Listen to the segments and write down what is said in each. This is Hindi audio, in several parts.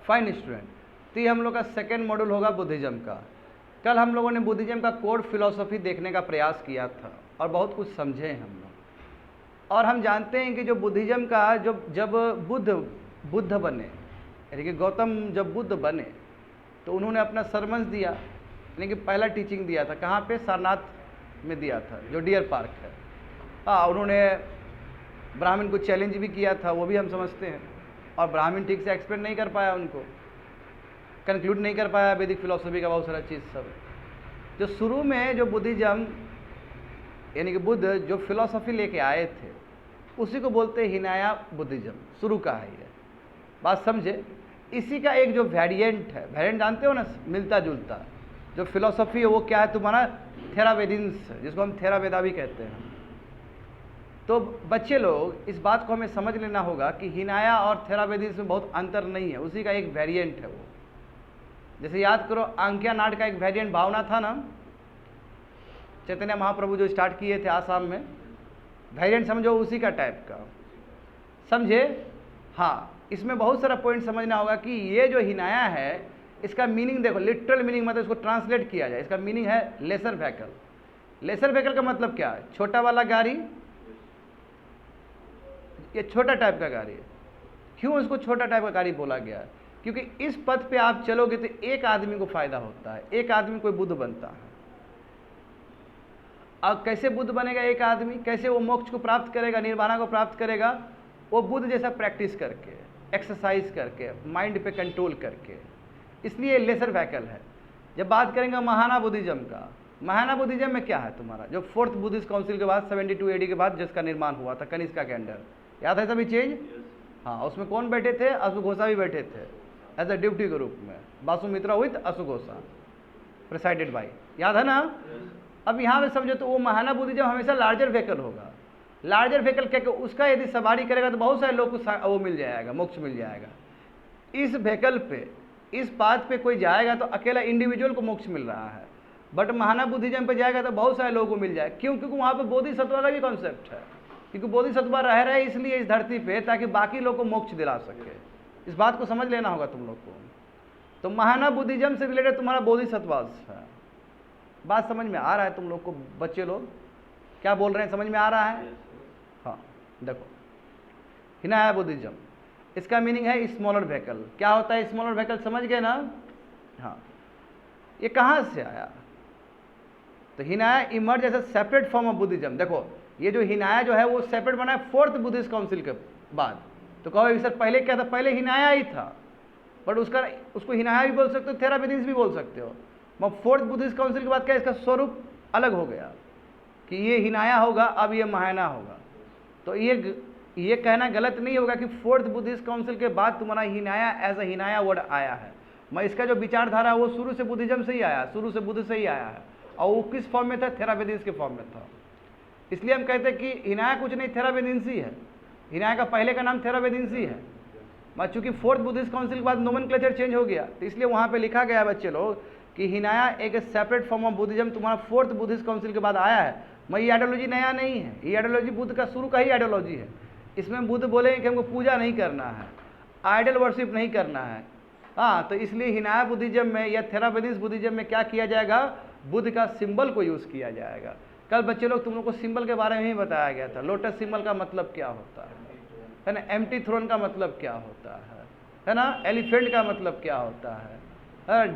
Fine student. तो ये हम लोग का सेकेंड मॉड्यूल होगा बुद्धिज्म का। कल हम लोगों ने बुद्धिज्म का कोर फिलॉसफी देखने का प्रयास किया था और बहुत कुछ समझे हैं हम लोग। और हम जानते हैं कि जो बुद्धिज्म का जब बुद्ध बने, यानी कि गौतम जब बुद्ध बने तो उन्होंने अपना सरमन दिया, यानी कि पहला टीचिंग दिया था। कहाँ पे? सारनाथ में दिया था, जो डियर पार्क है। हाँ, उन्होंने ब्राह्मण को चैलेंज भी किया था, वो भी हम समझते हैं। और ब्राह्मण ठीक से एक्सप्लेन नहीं कर पाया, उनको कंक्लूड नहीं कर पाया वैदिक फिलोसफी का बहुत सारा चीज़ सब। जो शुरू में जो बुद्धिज्म यानी कि बुद्ध जो फिलोसफी लेके आए थे उसी को बोलते हैं हिनाया बुद्धिज्म, शुरू का है ये बात, समझे। इसी का एक जो वेरिएंट है, वेरिएंट जानते हो ना, मिलता जुलता जो फिलोसफी है वो क्या है तुम्हारा? थेरावेदिन्स, जिसको हम थेरावेदा भी कहते हैं। तो बच्चे लोग इस बात को हमें समझ लेना होगा कि हिनाया और थेरावेदिन्स में बहुत अंतर नहीं है, उसी का एक वेरिएंट है वो। जैसे याद करो, आंकिया नाट का एक वेरिएंट भावना था ना, चैतन्य महाप्रभु जो स्टार्ट किए थे आसाम में, वेरिएंट समझो उसी का टाइप का, समझे। हाँ, इसमें बहुत सारा पॉइंट समझना होगा कि ये जो हिनाया है इसका मीनिंग देखो, लिटरल मीनिंग मतलब इसको ट्रांसलेट किया जाए, इसका मीनिंग है लेसर व्हीकल। लेसर व्हीकल का मतलब क्या है? छोटा वाला गाड़ी, ये छोटा टाइप का गाड़ी है। क्यों इसको छोटा टाइप का गाड़ी बोला गया है? क्योंकि इस पथ पे आप चलोगे तो एक आदमी को फायदा होता है, एक आदमी कोई बुद्ध बनता है। अब कैसे बुद्ध बनेगा एक आदमी? कैसे वो मोक्ष को प्राप्त करेगा, निर्वाणा को प्राप्त करेगा? वो बुद्ध जैसा प्रैक्टिस करके, एक्सरसाइज करके, माइंड पे कंट्रोल करके। इसलिए लेसर व्हीकल है। जब बात करेंगे महाना बुद्धिज्म का, महाना बुद्धिज्म में क्या है तुम्हारा? जो फोर्थ बुद्धिस्ट काउंसिल के बाद 72 AD के बाद जिसका निर्माण हुआ था कनिष्का के अंडर, याद है सभी चीज? हाँ, उसमें कौन बैठे थे? अशुघोषा भी बैठे थे एज अ ड्यूटी के रूप में, वासुमित्रा विथ अशुघोषा प्रेसाइडेड बाई, याद है ना? अब यहाँ पे समझो तो वो महाना बुद्धिज्म हमेशा लार्जर व्हीकल होगा। लार्जर व्हीकल क्या, उसका यदि सवारी करेगा तो बहुत सारे लोग को वो मिल जाएगा, मोक्ष मिल जाएगा। इस व्हीकल पे, इस पाथ पे कोई जाएगा तो अकेला इंडिविजुअल को मोक्ष मिल रहा है, बट महाना बुद्धिज्म पे जाएगा तो बहुत सारे लोगों को मिल जाएगा। क्यों? क्योंकि वहाँ पे बोधिसत्व का भी कॉन्सेप्ट है, क्योंकि बोधिसत्व रह रहे इसलिए इस धरती पे ताकि बाकी लोग को मोक्ष दिला सके। इस बात को समझ लेना होगा तुम लोग को। तो महाना बुद्धिज्म से रिलेटेड तुम्हारा बोधिसत्वास है। बात समझ में आ रहा है तुम लोग को? बच्चे लोग क्या बोल रहे हैं, समझ में आ रहा है? हाँ, देखो हिनाया बुद्धिज्म, इसका मीनिंग है स्मॉलर व्हीकल। क्या होता है स्मॉलर व्हीकल, समझ गए ना? हाँ, ये कहाँ से आया? तो Hinayana emerge as a separate form of Buddhism. देखो ये जो हिनाया जो है वो सेपरेट बना है फोर्थ बुद्धिस्ट काउंसिल के बाद। तो कहो सर पहले क्या था? पहले हिनाया ही था, बट उसको हिनाया भी बोल सकते हो, थेरावेदिन्स भी बोल सकते हो। मगर फोर्थ बुद्धिस्ट काउंसिल के बाद क्या इसका स्वरूप अलग हो गया कि ये हिनाया होगा, अब ये महाना होगा। तो ये कहना गलत नहीं होगा कि फोर्थ बुद्धिस्ट काउंसिल के बाद तुम्हारा हिनाया एज अ हिनाया वर्ड आया है। मैं इसका जो विचारधारा है वो शुरू से बुद्धिज्म से ही आया, शुरू से बुद्ध से ही आया है। और वो किस फॉर्म में था? थेरावेदिन्स के फॉर्म में था। इसलिए हम कहते हैं कि हिनाया कुछ नहीं, थेरावेदिन्स ही है। हिनाया का पहले का नाम थेरावेदिन्स ही है, मगर चूंकि फोर्थ बुद्धिस्ट काउंसिल के बाद नोमेनक्लेचर चेंज हो गया तो इसलिए वहाँ पे लिखा गया बच्चे लोग कि हिनाया एक सेपरेट फॉर्म ऑफ बुद्धिज्म तुम्हारा फोर्थ बुद्धिस्ट काउंसिल के बाद आया है। मगर ये आइडियोलॉजी नया नहीं है, ये आइडियोलॉजी बुद्ध का शुरू का ही आइडियोलॉजी है। इसमें बुद्ध बोलेंगे कि हमको पूजा नहीं करना है, आइडल वर्शिप नहीं करना है। हाँ, तो इसलिए हिनाया बुद्धिज्म में या थेरावेदिन्स बुद्धिज्म में क्या किया जाएगा? बुद्ध का सिंबल को यूज़ किया जाएगा। कल बच्चे लोग तुम लोग को सिंबल के बारे में ही बताया गया था। लोटस सिंबल का मतलब क्या होता है ना? एम्प्टी थ्रोन का मतलब क्या होता है ना? एलिफेंट का मतलब क्या होता है?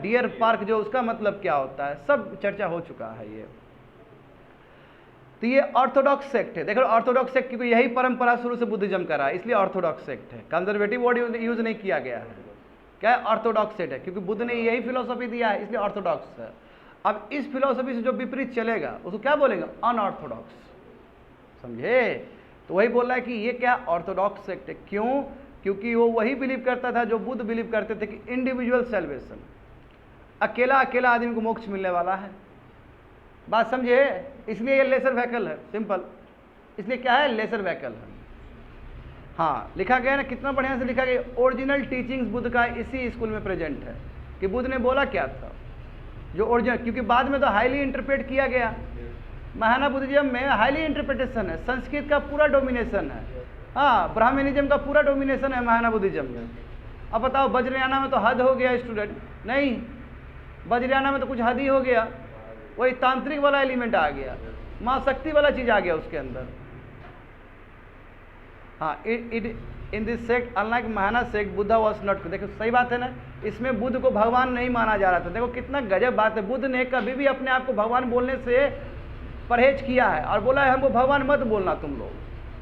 डियर पार्क जो उसका मतलब क्या होता है, सब चर्चा हो चुका है ये। तो ये ऑर्थोडॉक्स सेक्ट है। देखो ऑर्थोडॉक्स सेक्ट क्योंकि यही परंपरा शुरू से बुद्धिज्म का रहा है, इसलिए ऑर्थोडॉक्स सेक्ट है। कंजर्वेटिव वर्ड यूज नहीं किया गया है। क्या है? ऑर्थोडॉक्स सेक्ट है, क्योंकि बुद्ध ने यही फिलोसफी दिया है, इसलिए ऑर्थोडॉक्स है। अब इस फिलोसफी से जो विपरीत चलेगा उसको क्या बोलेंगे? अनऑर्थोडॉक्स, समझे? तो वही बोल रहा है कि ये क्या? ऑर्थोडॉक्स सेक्ट है। क्यों? क्योंकि वो वही बिलीव करता था जो बुद्ध बिलीव करते थे कि इंडिविजुअल सेल्वेशन, अकेला अकेला आदमी को मोक्ष मिलने वाला है। बात समझे? इसलिए ये लेसर व्हीकल है, सिंपल। इसलिए क्या है? लेसर व्हीकल है। हाँ, लिखा गया ना, कितना बढ़िया से लिखा गया। ओरिजिनल टीचिंग्स बुद्ध का इसी स्कूल में प्रेजेंट है कि बुद्ध ने बोला क्या था, जो ओरिजिनल, क्योंकि बाद में तो हाईली इंटरप्रेट किया गया। महाना बुद्धिज्म में हाईली इंटरप्रिटेशन है, संस्कृत का पूरा डोमिनेशन है। हाँ, ब्राह्मणिज्म का पूरा डोमिनेशन है महाना बुद्धिज्म में। अब बताओ वज्रयाना में तो हद हो गया स्टूडेंट, नहीं, वज्रयाना में तो कुछ हद ही हो गया, वही तांत्रिक वाला एलिमेंट आ गया, माँ शक्ति वाला चीज आ गया उसके अंदर। हाँ, in this sect unlike Mahana sect Buddha was not, देखो सही बात है ना, इसमें बुद्ध को भगवान नहीं माना जा रहा था। देखो कितना गजब बात है, बुद्ध ने कभी भी अपने आप को भगवान बोलने से परहेज किया है और बोला है हमको भगवान मत बोलना तुम लोग,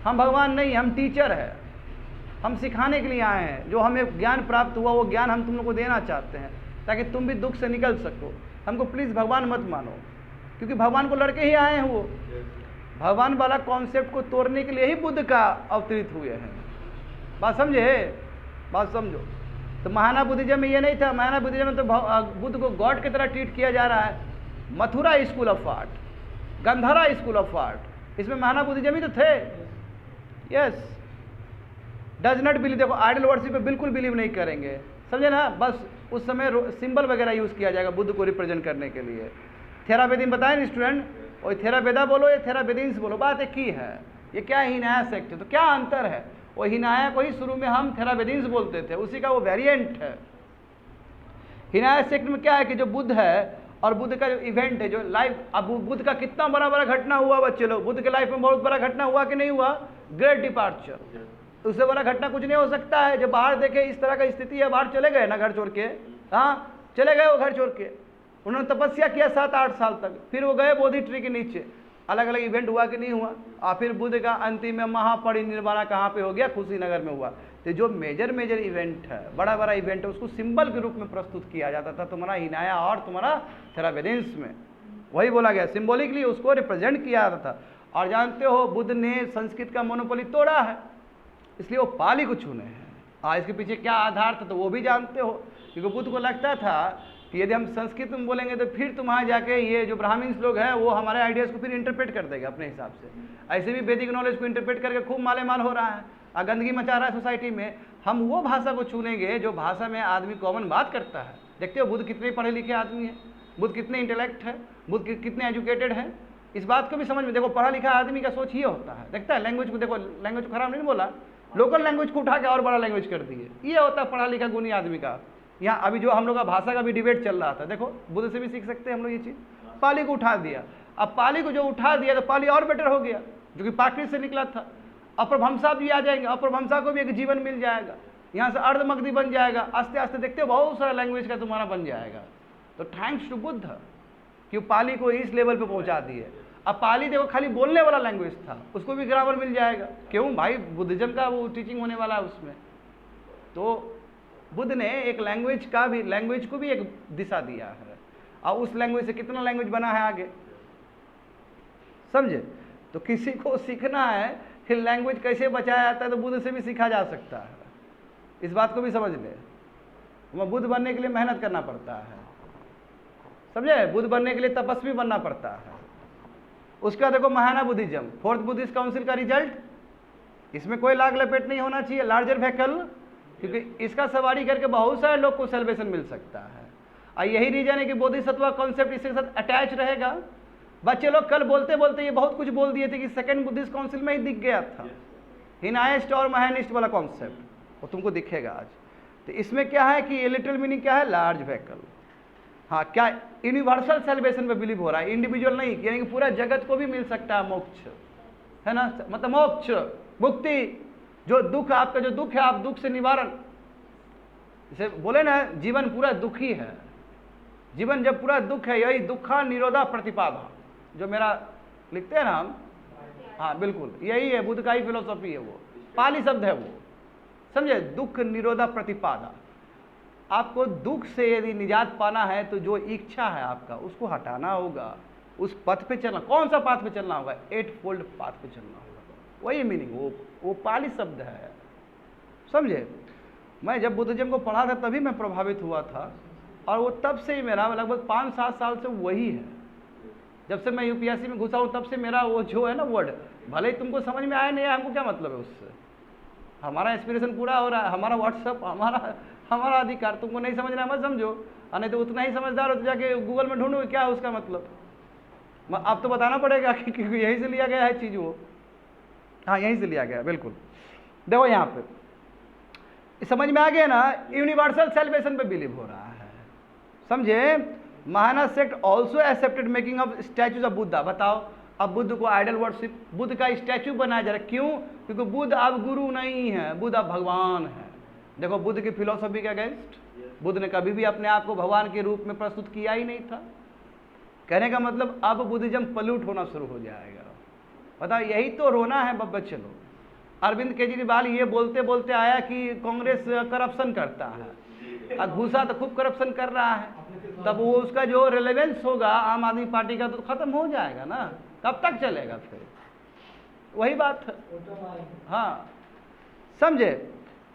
हम भगवान नहीं, हम टीचर है, हम सिखाने के लिए आए हैं, जो हमें ज्ञान प्राप्त हुआ वो ज्ञान हम तुम लोग को देना चाहते हैं ताकि तुम भी दुख से निकल सको, हमको प्लीज़ भगवान मत मानो, क्योंकि भगवान को लड़के ही आए हैं, वो भगवान वाला कॉन्सेप्ट को तोड़ने के लिए ही बुद्ध का अवतरित हुए हैं। बात समझे, बात समझो। तो महाना बुद्धिज्म में ये नहीं था, महाना बुद्धिज्म में तो बुद्ध को गॉड की तरह ट्रीट किया जा रहा है। Mathura school of art, Gandhara school of art, इसमें महाना बुद्धिज्म ही तो थे। यस, डज नॉट बिलीव, देखो आइडल वर्शिप पे बिल्कुल बिलीव नहीं करेंगे, समझे ना, बस उस समय सिंबल वगैरह यूज किया जाएगा बुद्ध को रिप्रेजेंट करने के लिए। थेरावेदिन बताए ना स्टूडेंट, और थेरावेदा बोलो या थेरावेदिन्स बोलो, बात एक ही है। ये क्या है, हिनाया सेक्ट, तो क्या अंतर है, वो हिनाया को ही शुरू में हम थेरावेदिन्स बोलते थे, उसी का वो वेरिएंट है। हिनाया सेक्ट में क्या है कि जो बुद्ध है और बुद्ध का जो इवेंट है, जो लाइफ, अब बुद्ध का कितना बड़ा बड़ा घटना हुआ बच्चे लोग, बुद्ध के लाइफ में बहुत बड़ा घटना हुआ कि नहीं हुआ, ग्रेट डिपार्चर, उससे बड़ा घटना कुछ नहीं हो सकता है। जब बाहर देखे इस तरह का स्थिति है, बाहर चले गए ना घर छोड़ के, हाँ चले गए वो घर छोड़ के, उन्होंने तपस्या किया 7-8 साल तक, फिर वो गए बोधि ट्री के नीचे, अलग अलग इवेंट हुआ कि नहीं हुआ, और फिर बुद्ध का अंतिम में महापरिनिर्वाण कहाँ पे हो गया, कुशीनगर में हुआ। तो जो मेजर इवेंट है, बड़ा बड़ा इवेंट है, उसको सिंबल के रूप में प्रस्तुत किया जाता था तुम्हारा हिनाया और तुम्हारा थेरावेदिन्स में, वही बोला गया, सिंबॉलिकली उसको रिप्रेजेंट किया जाता था। और जानते हो बुद्ध ने संस्कृत का मोनोपोली तोड़ा है, इसलिए वो पाली को चुने हैं। इसके पीछे क्या आधार था तो वो भी जानते हो, क्योंकि बुद्ध को लगता था कि यदि हम संस्कृत में बोलेंगे तो फिर तुम्हारे जाके ये जो ब्राह्मण्स लोग हैं वो हमारे आइडियाज़ को फिर इंटरप्रेट कर देगा अपने हिसाब से। ऐसे भी वैदिक नॉलेज को इंटरप्रेट करके खूब मालेमाल हो रहा है और गंदगी मचा रहा है सोसाइटी में। हम वो भाषा को चुनेंगे जो भाषा में आदमी कॉमन बात करता है। देखते हो बुद्ध कितने पढ़े लिखे आदमी हैं, बुद्ध कितने इंटेलेक्ट है, बुद्ध कितने एजुकेटेड हैं, इस बात को भी समझ में। देखो पढ़ा लिखा आदमी का सोच ये होता है, देखता है लैंग्वेज को, देखो लैंग्वेज को खराब नहीं बोला, लोकल लैंग्वेज को उठा के और बड़ा लैंग्वेज कर दिए, ये होता है पढ़ा लिखा गुणी आदमी का। यहाँ अभी जो हम लोग का भाषा का भी डिबेट चल रहा था, देखो बुद्ध से भी सीख सकते हैं हम लोग ये चीज़। पाली को उठा दिया, अब पाली को जो उठा दिया तो पाली और बेटर हो गया, जो कि प्राकृत से निकला था। अपरभंसा भी आ जाएंगे, अपरभंसा को भी एक जीवन मिल जाएगा, यहाँ से अर्धमगधी बन जाएगा, आस्ते आस्ते देखते हो बहुत सारा लैंग्वेज का तुम्हारा बन जाएगा। तो थैंक्स टू बुद्ध कि पाली को इस लेवल पे पहुंचा दिए। अब पाली देखो खाली बोलने वाला लैंग्वेज था, उसको भी ग्रामर मिल जाएगा, क्यों भाई बुद्धिज्म का वो टीचिंग होने वाला है उसमें। तो बुद्ध ने एक लैंग्वेज को भी एक दिशा दिया है, और उस लैंग्वेज से कितना लैंग्वेज बना है आगे, समझे। तो किसी को सीखना है कि लैंग्वेज कैसे बचाया जाता है तो बुद्ध से भी सीखा जा सकता है, इस बात को भी समझ ले। हमें बुद्ध बनने के लिए मेहनत करना पड़ता है, समझे, बुद्ध बनने के लिए तपस्वी बनना पड़ता है। उसका देखो महाना बुद्धिज्म, 4th बुद्धिस्ट काउंसिल का रिजल्ट, इसमें कोई लाग लपेट नहीं होना चाहिए, लार्जर व्हीकल, क्योंकि इसका सवारी करके बहुत सारे लोग को सेलिब्रेशन मिल सकता है। और यही रीजन है कि बोधिसत्व कॉन्सेप्ट इसके साथ अटैच रहेगा। बच्चे लोग कल बोलते बोलते ये बहुत कुछ बोल दिए थे कि 2nd बुद्धिस्ट काउंसिल में ही दिख गया था हिनायस्ट और महानिस्ट वाला कॉन्सेप्ट, वो तुमको दिखेगा आज। तो इसमें क्या है कि ये लिटरल मीनिंग क्या है, लार्ज व्हीकल। हाँ, क्या यूनिवर्सल सेलिब्रेशन पे बिलीव हो रहा है, इंडिविजुअल नहीं, यानी कि पूरा जगत को भी मिल सकता है मोक्ष, है ना, मतलब मोक्ष, मुक्ति। जो दुख, आपका जो दुख है, आप दुख से निवारण, जैसे बोले ना जीवन पूरा दुखी है, जीवन जब पूरा दुख है, यही दुखा निरोधा प्रतिपादा, जो मेरा लिखते हैं ना हम, हाँ बिल्कुल यही है, बुद्ध का ही फिलोसॉफी है, वो पाली शब्द है वो, समझे, दुख निरोधा प्रतिपादा। आपको दुख से यदि निजात पाना है तो जो इच्छा है आपका उसको हटाना होगा, उस पथ पे चलना। कौन सा पाथ पे चलना होगा, 8-fold पाथ पे चलना होगा, वही मीनिंग, वो पाली शब्द है, समझे। मैं जब बुद्धिज्म को पढ़ा था तभी मैं प्रभावित हुआ था, और वो तब से ही मेरा लगभग 5-7 साल से वही है। जब से मैं यूपीएससी में घुसा हूँ तब से मेरा वो जो है ना वर्ड, भले ही तुमको समझ में आया नहीं है, हमको क्या मतलब है उससे, हमारा इंस्पिरेशन पूरा हो रहा है, हमारा व्हाट्सअप हमारा अधिकार, तुमको नहीं समझना मत समझो, और नहीं तो उतना ही समझदार हो तो जाके गूगल में ढूंढो क्या है उसका मतलब। अब तो बताना पड़ेगा कि यहीं से लिया गया है चीज़ वो, हाँ यहीं से लिया गया, बिल्कुल। देखो यहाँ पे समझ में आ गया ना, यूनिवर्सल सेलिब्रेशन पे बिलीव हो रहा है, समझे। Mahayana sect also accepted making of statues of Buddha. बताओ, अब बुद्ध को आइडल वर्शिप, बुद्ध का स्टैचू बनाया जा रहा है, क्यों? क्योंकि बुद्ध अब गुरु नहीं है, बुद्ध अब भगवान है। देखो बुद्ध की फिलोसफी के अगेंस्ट बुद्ध ने कभी भी अपने आप को भगवान के रूप में प्रस्तुत किया ही नहीं था। कहने का मतलब अब बुद्धिज्म पल्यूट होना शुरू हो जाएगा। बताओ, यही तो रोना है बच्चे लोग। अरविंद केजरीवाल ये बोलते बोलते आया कि कांग्रेस करप्शन करता है, और घूसा तो खूब करप्शन कर रहा है, तब वो उसका जो रिलेवेंस होगा आम आदमी पार्टी का तो खत्म हो जाएगा ना, कब तक चलेगा फिर? वही बात है। हाँ समझे,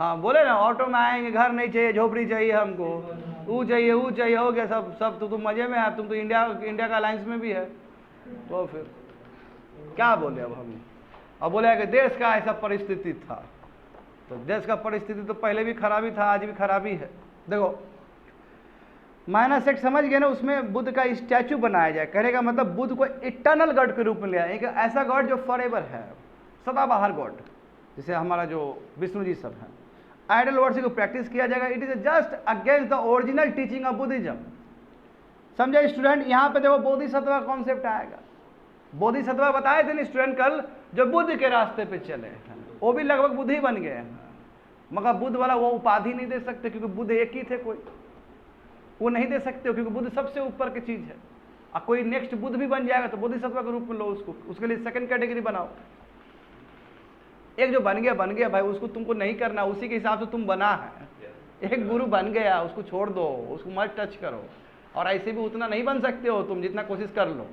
हाँ बोले ना, ऑटो में आएंगे, घर नहीं चाहिए, झोपड़ी चाहिए हमको, वो चाहिए हो गया, सब तो तुम मजे में है, तुम तो इंडिया का अलायंस में भी है, तो फिर क्या बोले अब हम? अब बोले कि देश का ऐसा परिस्थिति था, तो देश का परिस्थिति तो पहले भी खराबी था, आज भी खराबी है। देखो महायाना सेक्ट समझ गए ना, उसमें बुद्ध का स्टैचू बनाया जाए, कहने का मतलब बुद्ध को इटर्नल गॉड के रूप में लिया, एक ऐसा गॉड जो फॉरएवर है, सदाबहार गॉड, जैसे हमारा जो विष्णु जी सब है। आइडल वर्शिप को प्रैक्टिस किया जाएगा, it is just against the original teaching of Buddhism. समझे स्टूडेंट? यहाँ पे देखो बोधिसत्व का कॉन्सेप्ट आएगा। बोधिसत्व बताए थे ना स्टूडेंट कल, जो बुद्ध के रास्ते पे चले हैं, वो भी लगभग बुद्ध ही बन गए हैं, मगर बुद्ध वाला वो उपाधि नहीं दे सकते, क्योंकि बुद्ध एक ही थे, कोई वो नहीं दे सकते, क्योंकि बुद्ध सबसे ऊपर की चीज है। और कोई नेक्स्ट बुद्ध भी बन जाएगा तो बोधिसत्व के रूप में लो उसको, उसके लिए सेकंड कैटेगरी बनाओ। एक जो बन गया भाई, उसको तुमको नहीं करना, उसी के हिसाब से तुम बना है। एक गुरु बन गया, उसको छोड़ दो, उसको मत टच करो, और ऐसे भी उतना नहीं बन सकते हो तुम जितना कोशिश कर लो,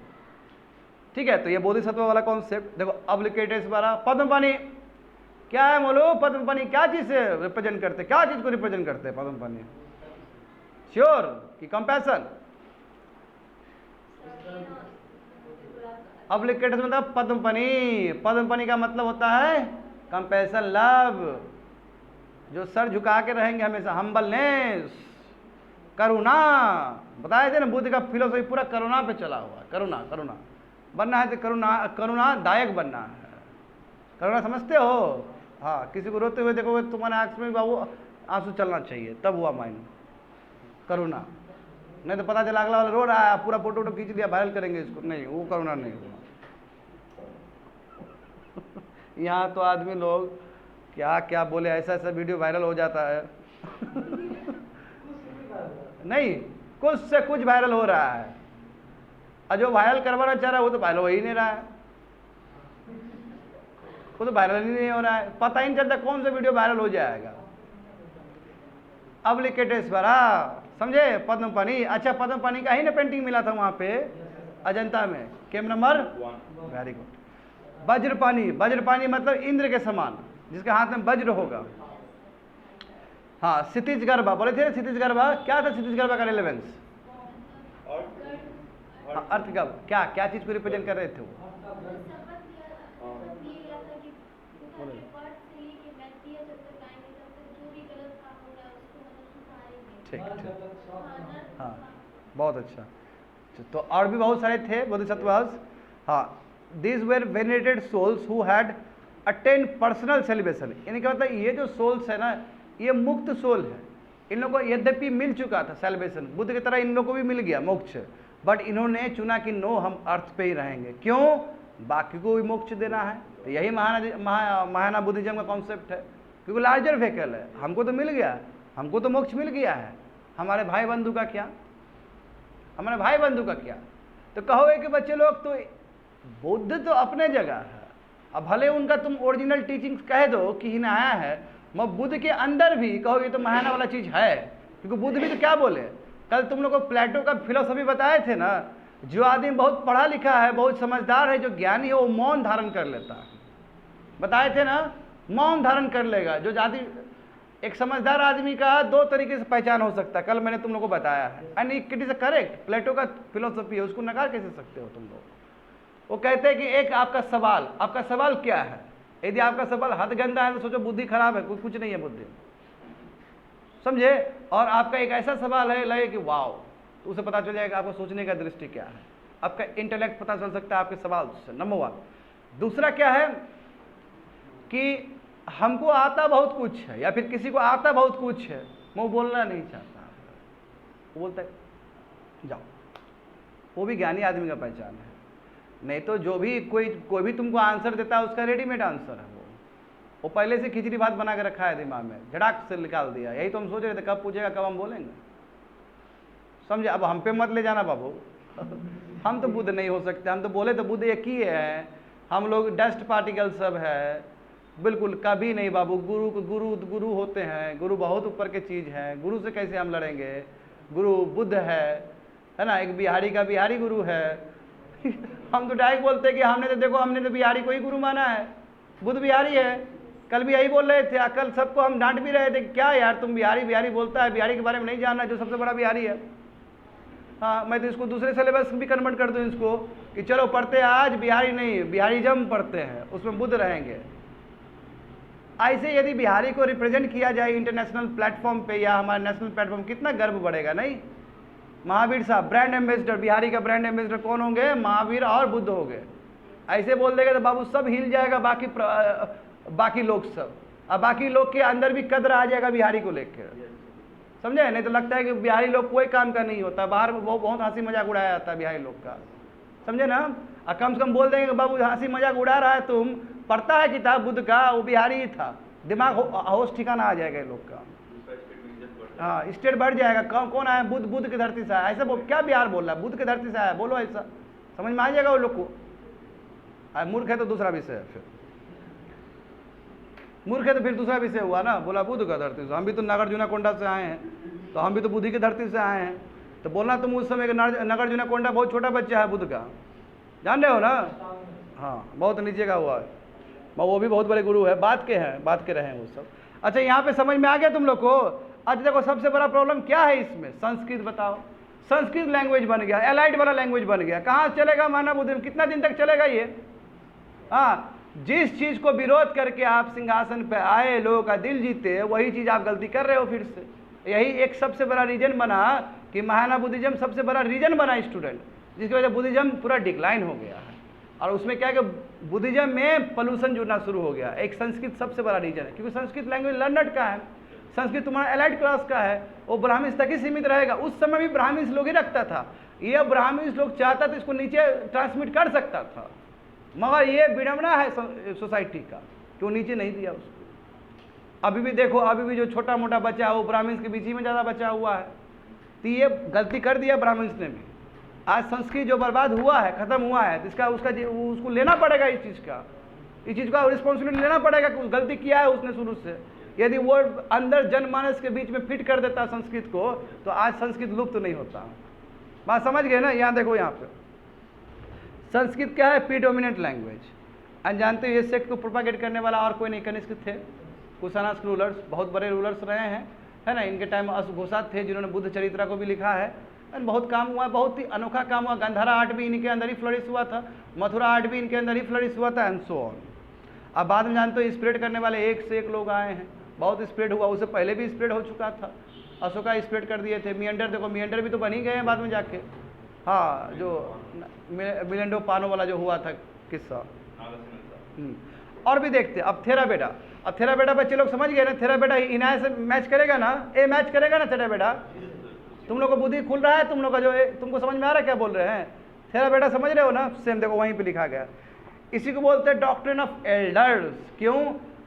ठीक है। तो ये बोधिसत्व वाला कॉन्सेप्ट देखो। अब्लिकेटेस वाला पद्मपाणि क्या है? बोलो पद्मपाणि क्या चीज से रिप्रेजेंट करते, क्या चीज को रिप्रेजेंट करते हैं पद्मपाणि? श्योर कि कंपैशन? अब्लिकेटेस मतलब पद्मपाणि का मतलब होता है कंपैशन, लव, जो सर झुका के रहेंगे हमेशा, हम्बलनेस, करुणा। बताए थे ना बुद्ध का फिलोसफी पूरा करुणा पे चला हुआ है। करुणा बनना है तो करुणा दायक बनना है। करुणा समझते हो? हाँ, किसी को रोते हुए देखोगे तुम्हारे आंख में बाबू आंसू चलना चाहिए, तब हुआ माइंड करुणा। नहीं तो पता चला अगला वाला रो रहा है, पूरा फोटो खींच दिया, वायरल करेंगे इसको, नहीं, वो करुणा नहीं हुआ। यहाँ तो आदमी लोग क्या क्या बोले, ऐसा वीडियो वायरल हो जाता है। नहीं, कुछ से कुछ वायरल हो रहा है, और जो वायरल करवाना चाह रहा है वो तो वायरल हो ही नहीं रहा है, वो तो वायरल ही नहीं हो रहा है, पता ही नहीं चलता कौन सा वीडियो वायरल हो जाएगा। अब्लिकेटेश्वरा समझे? पद्मपाणि, अच्छा पद्मपाणि का ही ना पेंटिंग मिला था वहां पे अजंता में, केम नंबर 1, वेरी गुड। वज्रपाणि मतलब इंद्र के समान, जिसके हाथ में वज्र होगा। हाँ, क्षितिज गर्भा बोले थे, क्षितिज गर्भा क्या था? क्षितिज गर्भा का रिलेवेंस अर्थ का क्या चीज को रिप्रेजेंट कर रहे थे वो? ठीक, हाँ बहुत अच्छा। तो और भी बहुत सारे थे बोधिसत्वास। हाँ, these were venerated souls who had attained personal salvation। यानी क्या मतलब, ये जो सोल्स है ना, ये मुक्त सोल है। इन लोगों को यद्यपि मिल चुका था सेल्वेशन, बुद्ध की तरह इन लोगों को भी मिल गया मोक्ष, बट इन्होंने चुना कि नो, हम अर्थ पे ही रहेंगे। क्यों? बाकी को भी मोक्ष देना है। तो यही महायाना बुद्धिज्म का कॉन्सेप्ट है, क्योंकि लार्जर व्हीकल है। हमको तो मिल गया, हमको तो मोक्ष मिल गया है, हमारे भाई बंधु का क्या? हमारे भाई बंधु का क्या? तो कहोगे कि बच्चे लोग तो बुद्ध तो अपने जगह है, अब भले उनका तुम ओरिजिनल टीचिंग कह दो कि ही आया है, मगर बुद्ध के अंदर भी कहोगे तो महायाना वाला चीज है। क्योंकि बुद्ध भी तो क्या बोले, कल तुम लोग को प्लेटो का फिलोसफी बताए थे ना, जो आदमी बहुत पढ़ा लिखा है, बहुत समझदार है, जो ज्ञानी है, वो मौन धारण कर लेता है। बताए थे ना, मौन धारण कर लेगा। जो जाति एक समझदार आदमी का 2 तरीके से पहचान हो सकता है, कल मैंने तुम लोग को बताया है, एंड इट इज करेक्ट। प्लेटो का फिलोसफी है, उसको नकार कैसे सकते हो तुम लोग? वो कहते हैं कि एक आपका सवाल क्या है? यदि आपका सवाल हद गंदा है तो सोचो बुद्धि खराब है, कुछ नहीं है बुद्धि, समझे? और आपका एक ऐसा सवाल है लगे कि वाओ, तो उसे पता चल जाएगा आपको सोचने का दृष्टि क्या है, आपका इंटेलेक्ट पता चल सकता है आपके सवाल से, नंबर 1। दूसरा क्या है कि हमको आता बहुत कुछ है, या फिर किसी को आता बहुत कुछ है, वो बोलना नहीं चाहता, वो बोलता है जाओ, वो भी ज्ञानी आदमी का पहचान है। नहीं तो जो भी कोई भी तुमको आंसर देता है उसका रेडीमेड आंसर है, वो पहले से खिचड़ी भात बना के रखा है दिमाग में, झटाक से निकाल दिया। यही तो हम सोच रहे थे कब पूछेगा कब हम बोलेंगे, समझे। अब हम पे मत ले जाना बाबू हम तो बुद्ध नहीं हो सकते, हम तो बोले तो बुद्ध एक ही है, हम लोग डस्ट पार्टिकल सब है, बिल्कुल कभी नहीं बाबू। गुरु होते हैं, गुरु बहुत ऊपर के चीज़ है, गुरु से कैसे हम लड़ेंगे। गुरु बुद्ध है ना, एक बिहारी का बिहारी गुरु है हम तो डायरेक्ट बोलते हैं कि हमने तो देखो, हमने तो बिहारी को ही गुरु माना है, बुद्ध बिहारी है। कल भी यही बोल रहे थे, कल सबको हम डांट भी रहे थे, क्या यार तुम बिहारी बोलता है, बिहारी के बारे में नहीं जानना जो सबसे बड़ा बिहारी है। हाँ, मैं तो इसको दूसरे सिलेबस भी कन्वर्ट कर दूँ इसको कि चलो पढ़ते हैं आज बिहारी नहीं, बिहारीजम पढ़ते हैं, उसमें बुद्ध रहेंगे। ऐसे यदि बिहारी को रिप्रेजेंट किया जाए इंटरनेशनल प्लेटफॉर्म पे या हमारे नेशनल प्लेटफॉर्म, कितना गर्व बढ़ेगा नहीं। महावीर साहब ब्रांड एम्बेसडर, बिहारी का ब्रांड एम्बेसडर कौन होंगे, महावीर और बुद्ध होंगे। ऐसे बोल देगा तो बाबू सब हिल जाएगा, बाकी लोग सब, अब बाकी लोग के अंदर भी कदर आ जाएगा बिहारी को लेकर, समझे। नहीं तो लगता है कि बिहारी लोग कोई काम का नहीं होता, बाहर वो बहुत हंसी मजाक उड़ाया जाता है बिहारी लोग का, समझे ना। और कम से कम बोल देंगे कि बाबू हंसी मजाक उड़ा रहा है, तुम पढ़ता है किताब बुद्ध का, वो बिहारी ही था, दिमाग होश ठिकाना आ जाएगा लोग का। हाँ, स्टेट बढ़ जाएगा। कौन आया, बुद्ध की धरती से आया, ऐसा क्या बिहार बोल रहा है, बुद्ध की धरती से आया, बोलो ऐसा, समझ में आ जाएगा वो लोग को। मूर्ख है तो दूसरा विषय है, फिर मूर्ख है तो फिर दूसरा विषय हुआ ना, बोला बुद्ध का धरती से, हम भी तो नागार्जुनकोंडा से आए हैं, तो हम भी तो बुद्धि की धरती से आए हैं, तो बोलना तुम उस समय नागार्जुनकोंडा बहुत छोटा बच्चा है बुद्ध का, जान रहे हो ना। हाँ, बहुत नीचे का हुआ है, वो भी बहुत बड़े गुरु है, बात के रहे हैं वो सब। अच्छा, यहाँ पे समझ में आ गया तुम लोग को। आज देखो सबसे बड़ा प्रॉब्लम क्या है इसमें, संस्कृत बताओ। संस्कृत लैंग्वेज बन गया, एलाइट वाला लैंग्वेज बन गया, कहाँ चलेगा मानव बुद्धिज्म, कितना दिन तक चलेगा ये। हाँ, जिस चीज़ को विरोध करके आप सिंहासन पे आए, लोगों का दिल जीते, वही चीज़ आप गलती कर रहे हो फिर से। यही एक सबसे बड़ा रीजन बना कि महायान बुद्धिज्म सबसे बड़ा रीजन बना स्टूडेंट, जिसकी वजह से बुद्धिज्म पूरा डिक्लाइन हो गया है। और उसमें क्या है कि बुद्धिज्म में पोल्यूशन जुड़ना शुरू हो गया। एक संस्कृत सबसे बड़ा रीजन है, क्योंकि संस्कृत लैंग्वेज लर्नड का है, संस्कृत तुम्हारा एलाइट क्लास का है, वो ब्राह्मण तक ही सीमित रहेगा। उस समय भी ब्राह्मण लोग ही रखता था, ये ब्राह्मण लोग चाहता तो इसको नीचे ट्रांसमिट कर सकता था, मगर ये विडंबना है सोसाइटी का कि वो नीचे नहीं दिया उसको। अभी भी देखो, अभी भी जो छोटा मोटा बचा है वो ब्राह्मण के बीच ही में ज़्यादा बचा हुआ है, तो ये गलती कर दिया ब्राह्मण ने भी। आज संस्कृत जो बर्बाद हुआ है, खत्म हुआ है, तो इसका उसको लेना पड़ेगा, इस चीज़ का रिस्पॉन्सिबिलिटी लेना पड़ेगा कि गलती किया है उसने शुरू से। यदि वो अंदर जनमानस के बीच में फिट कर देता संस्कृत को, तो आज संस्कृत लुप्त नहीं होता। बात समझ गए ना। यहाँ देखो, यहाँ पे संस्कृत क्या है, प्रीडोमिनेंट लैंग्वेज। आज जानते हो ये सेक्ट को प्रोपागेट करने वाला और कोई नहीं, कनिष्क थे, कुशानास रूलर्स, बहुत बड़े रूलर्स रहे हैं, है ना। इनके टाइम अश्वघोषात थे जिन्होंने बुद्ध चरित्रा को भी लिखा है, बहुत काम हुआ, बहुत ही अनोखा काम हुआ। गंधारा आर्ट भी इनके अंदर ही फ्लरिश हुआ था, मथुरा आर्ट भी इनके अंदर ही फ्लरिश हुआ था, एंड सो ऑन। अब बाद में जानते हो स्प्रेड करने वाले एक से एक लोग आए हैं, बहुत स्प्रेड हुआ, उससे पहले भी स्प्रेड हो चुका था, अशोका स्प्रेड कर दिए थे। मियंडर देखो, मियंडर भी तो बन ही गए हैं बाद में जाके। हाँ, जो मिलेंडो पानो वाला जो हुआ था किस्सा। और भी देखते। अब थेराबेटा, अब थेराबेटा बच्चे लोग समझ गए ना, थेराबेटा इनाय से मैच करेगा ना, ए मैच करेगा ना थेराबेटा। तुम लोग को बुद्धि खुल रहा है, तुम लोग का जो तुमको समझ में आ रहा है क्या बोल रहे हैं, थेराबेटा समझ रहे हो ना, सेम देखो वहीं पे लिखा गया। इसी को बोलते हैं डॉक्ट्रिन ऑफ एल्डर्स। क्यों?